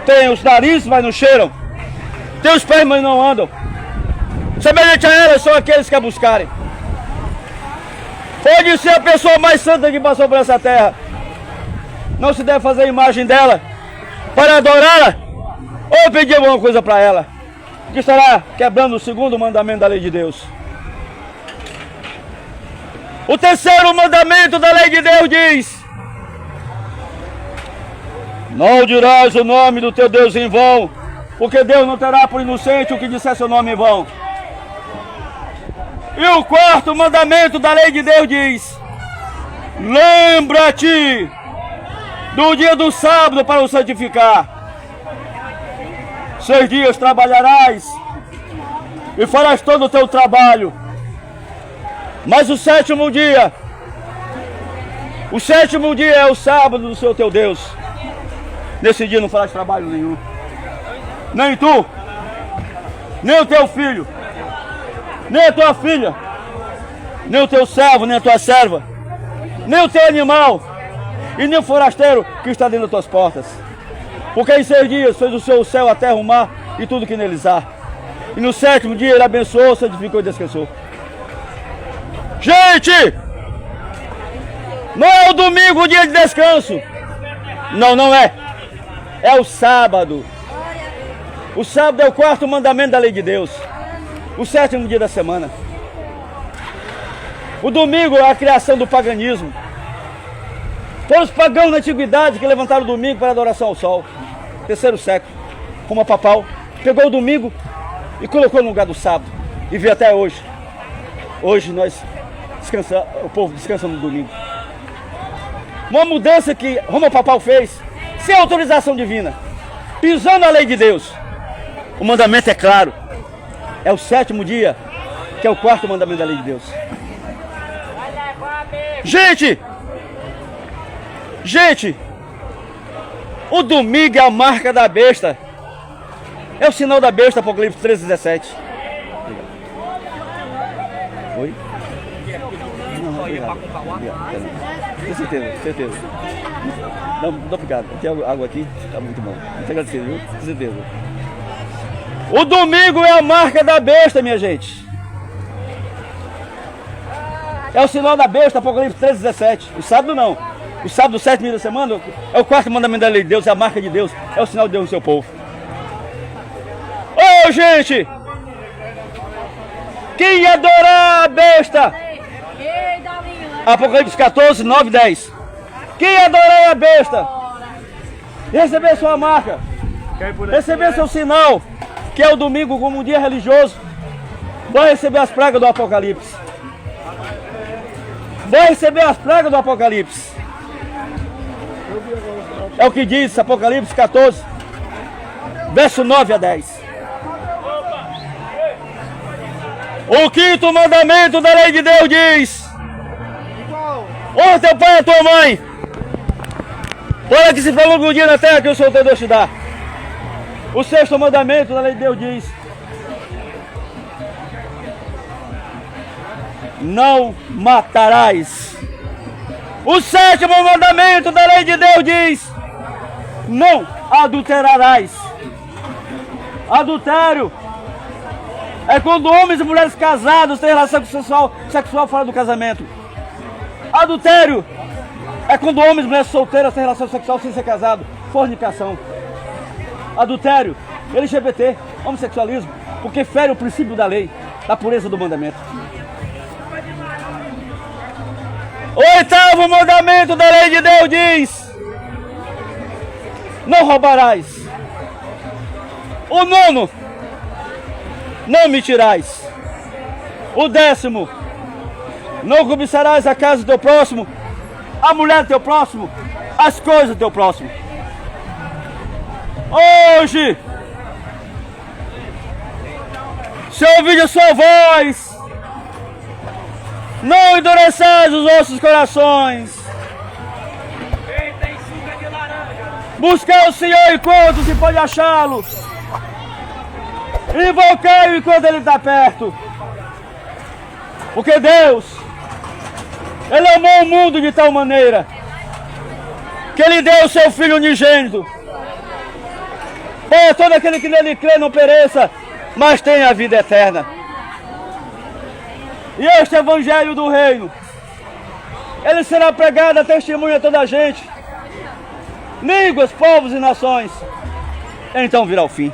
têm os narizes, mas não cheiram, têm os pés, mas não andam. Semelhante a elas são aqueles que a buscarem. Pode ser a pessoa mais santa que passou por essa terra, não se deve fazer a imagem dela para adorá-la ou pedir alguma coisa para ela, que estará quebrando o segundo mandamento da lei de Deus. O terceiro mandamento da lei de Deus diz: não dirás o nome do teu Deus em vão, porque Deus não terá por inocente o que disser seu nome em vão. E o quarto mandamento da lei de Deus diz: lembra-te do dia do sábado para o santificar. 6 dias trabalharás e farás todo o teu trabalho, mas o sétimo dia é o sábado do Senhor teu Deus. Nesse dia não farás trabalho nenhum, nem tu, nem o teu filho, nem a tua filha, nem o teu servo, nem a tua serva, nem o teu animal, e nem o forasteiro que está dentro das tuas portas. Porque em 6 dias fez o seu céu, a terra, o mar e tudo que neles há. E no sétimo dia ele abençoou, santificou e descansou. Gente! Não é o domingo o dia de descanso. Não, não é. É o sábado. O sábado é o quarto mandamento da lei de Deus. O sétimo dia da semana. O domingo é a criação do paganismo. Foram os pagãos na antiguidade que levantaram o domingo para adoração ao sol. 3º século. Roma papal pegou o domingo e colocou no lugar do sábado. E veio até hoje. Hoje nós descansamos, o povo descansa no domingo. Uma mudança que Roma papal fez sem autorização divina, pisando a lei de Deus. O mandamento é claro. É o sétimo dia, que é o quarto mandamento da lei de Deus. Gente, o domingo é a marca da besta. É o sinal da besta, Apocalipse 13:17. Oi? Não, obrigado. Certeza. Não, obrigado. Tem água aqui? Tá muito bom. Muito agradecido, viu? Com certeza. O domingo é a marca da besta, minha gente. É o sinal da besta, Apocalipse 13:17. O sábado não. O sábado, 7 dias da semana, é o quarto mandamento da lei de Deus, é a marca de Deus, é o sinal de Deus no seu povo. Ô, gente! Quem ia adorar a besta? Apocalipse 14, 9, 10. Quem ia adorar a besta? Receber sua marca, receber seu sinal, que é o domingo como um dia religioso, vai receber as pragas do Apocalipse. Vai receber as pragas do Apocalipse. É o que diz Apocalipse 14, verso 9 a 10. O quinto mandamento da lei de Deus diz: honra teu pai e a tua mãe, para que se prolongue um dia na terra que o Senhor teu Deus te dá. O sexto mandamento da lei de Deus diz: não matarás. O sétimo mandamento da lei de Deus diz: não adulterarás. Adultério é quando homens e mulheres casados têm relação sexual fora do casamento. Adultério é quando homens e mulheres solteiras têm relação sexual sem ser casado. Fornicação. Adultério, LGBT, homossexualismo, porque fere o princípio da lei, da pureza do mandamento. O oitavo mandamento da lei de Deus diz: não roubarás. O nono: não mentirás. O 10º: não cobiçarás a casa do teu próximo, a mulher do teu próximo, as coisas do teu próximo. Hoje, se ouvir a sua voz, não endureçais os vossos corações. Buscar o Senhor enquanto se pode achá-lo. Invocai-o enquanto ele está perto. Porque Deus, Ele amou o mundo de tal maneira que Ele deu o seu Filho unigênito, para todo aquele que nele crê não pereça, mas tenha a vida eterna. E este Evangelho do Reino, ele será pregado a testemunha a toda a gente, línguas, povos e nações, então virá o fim.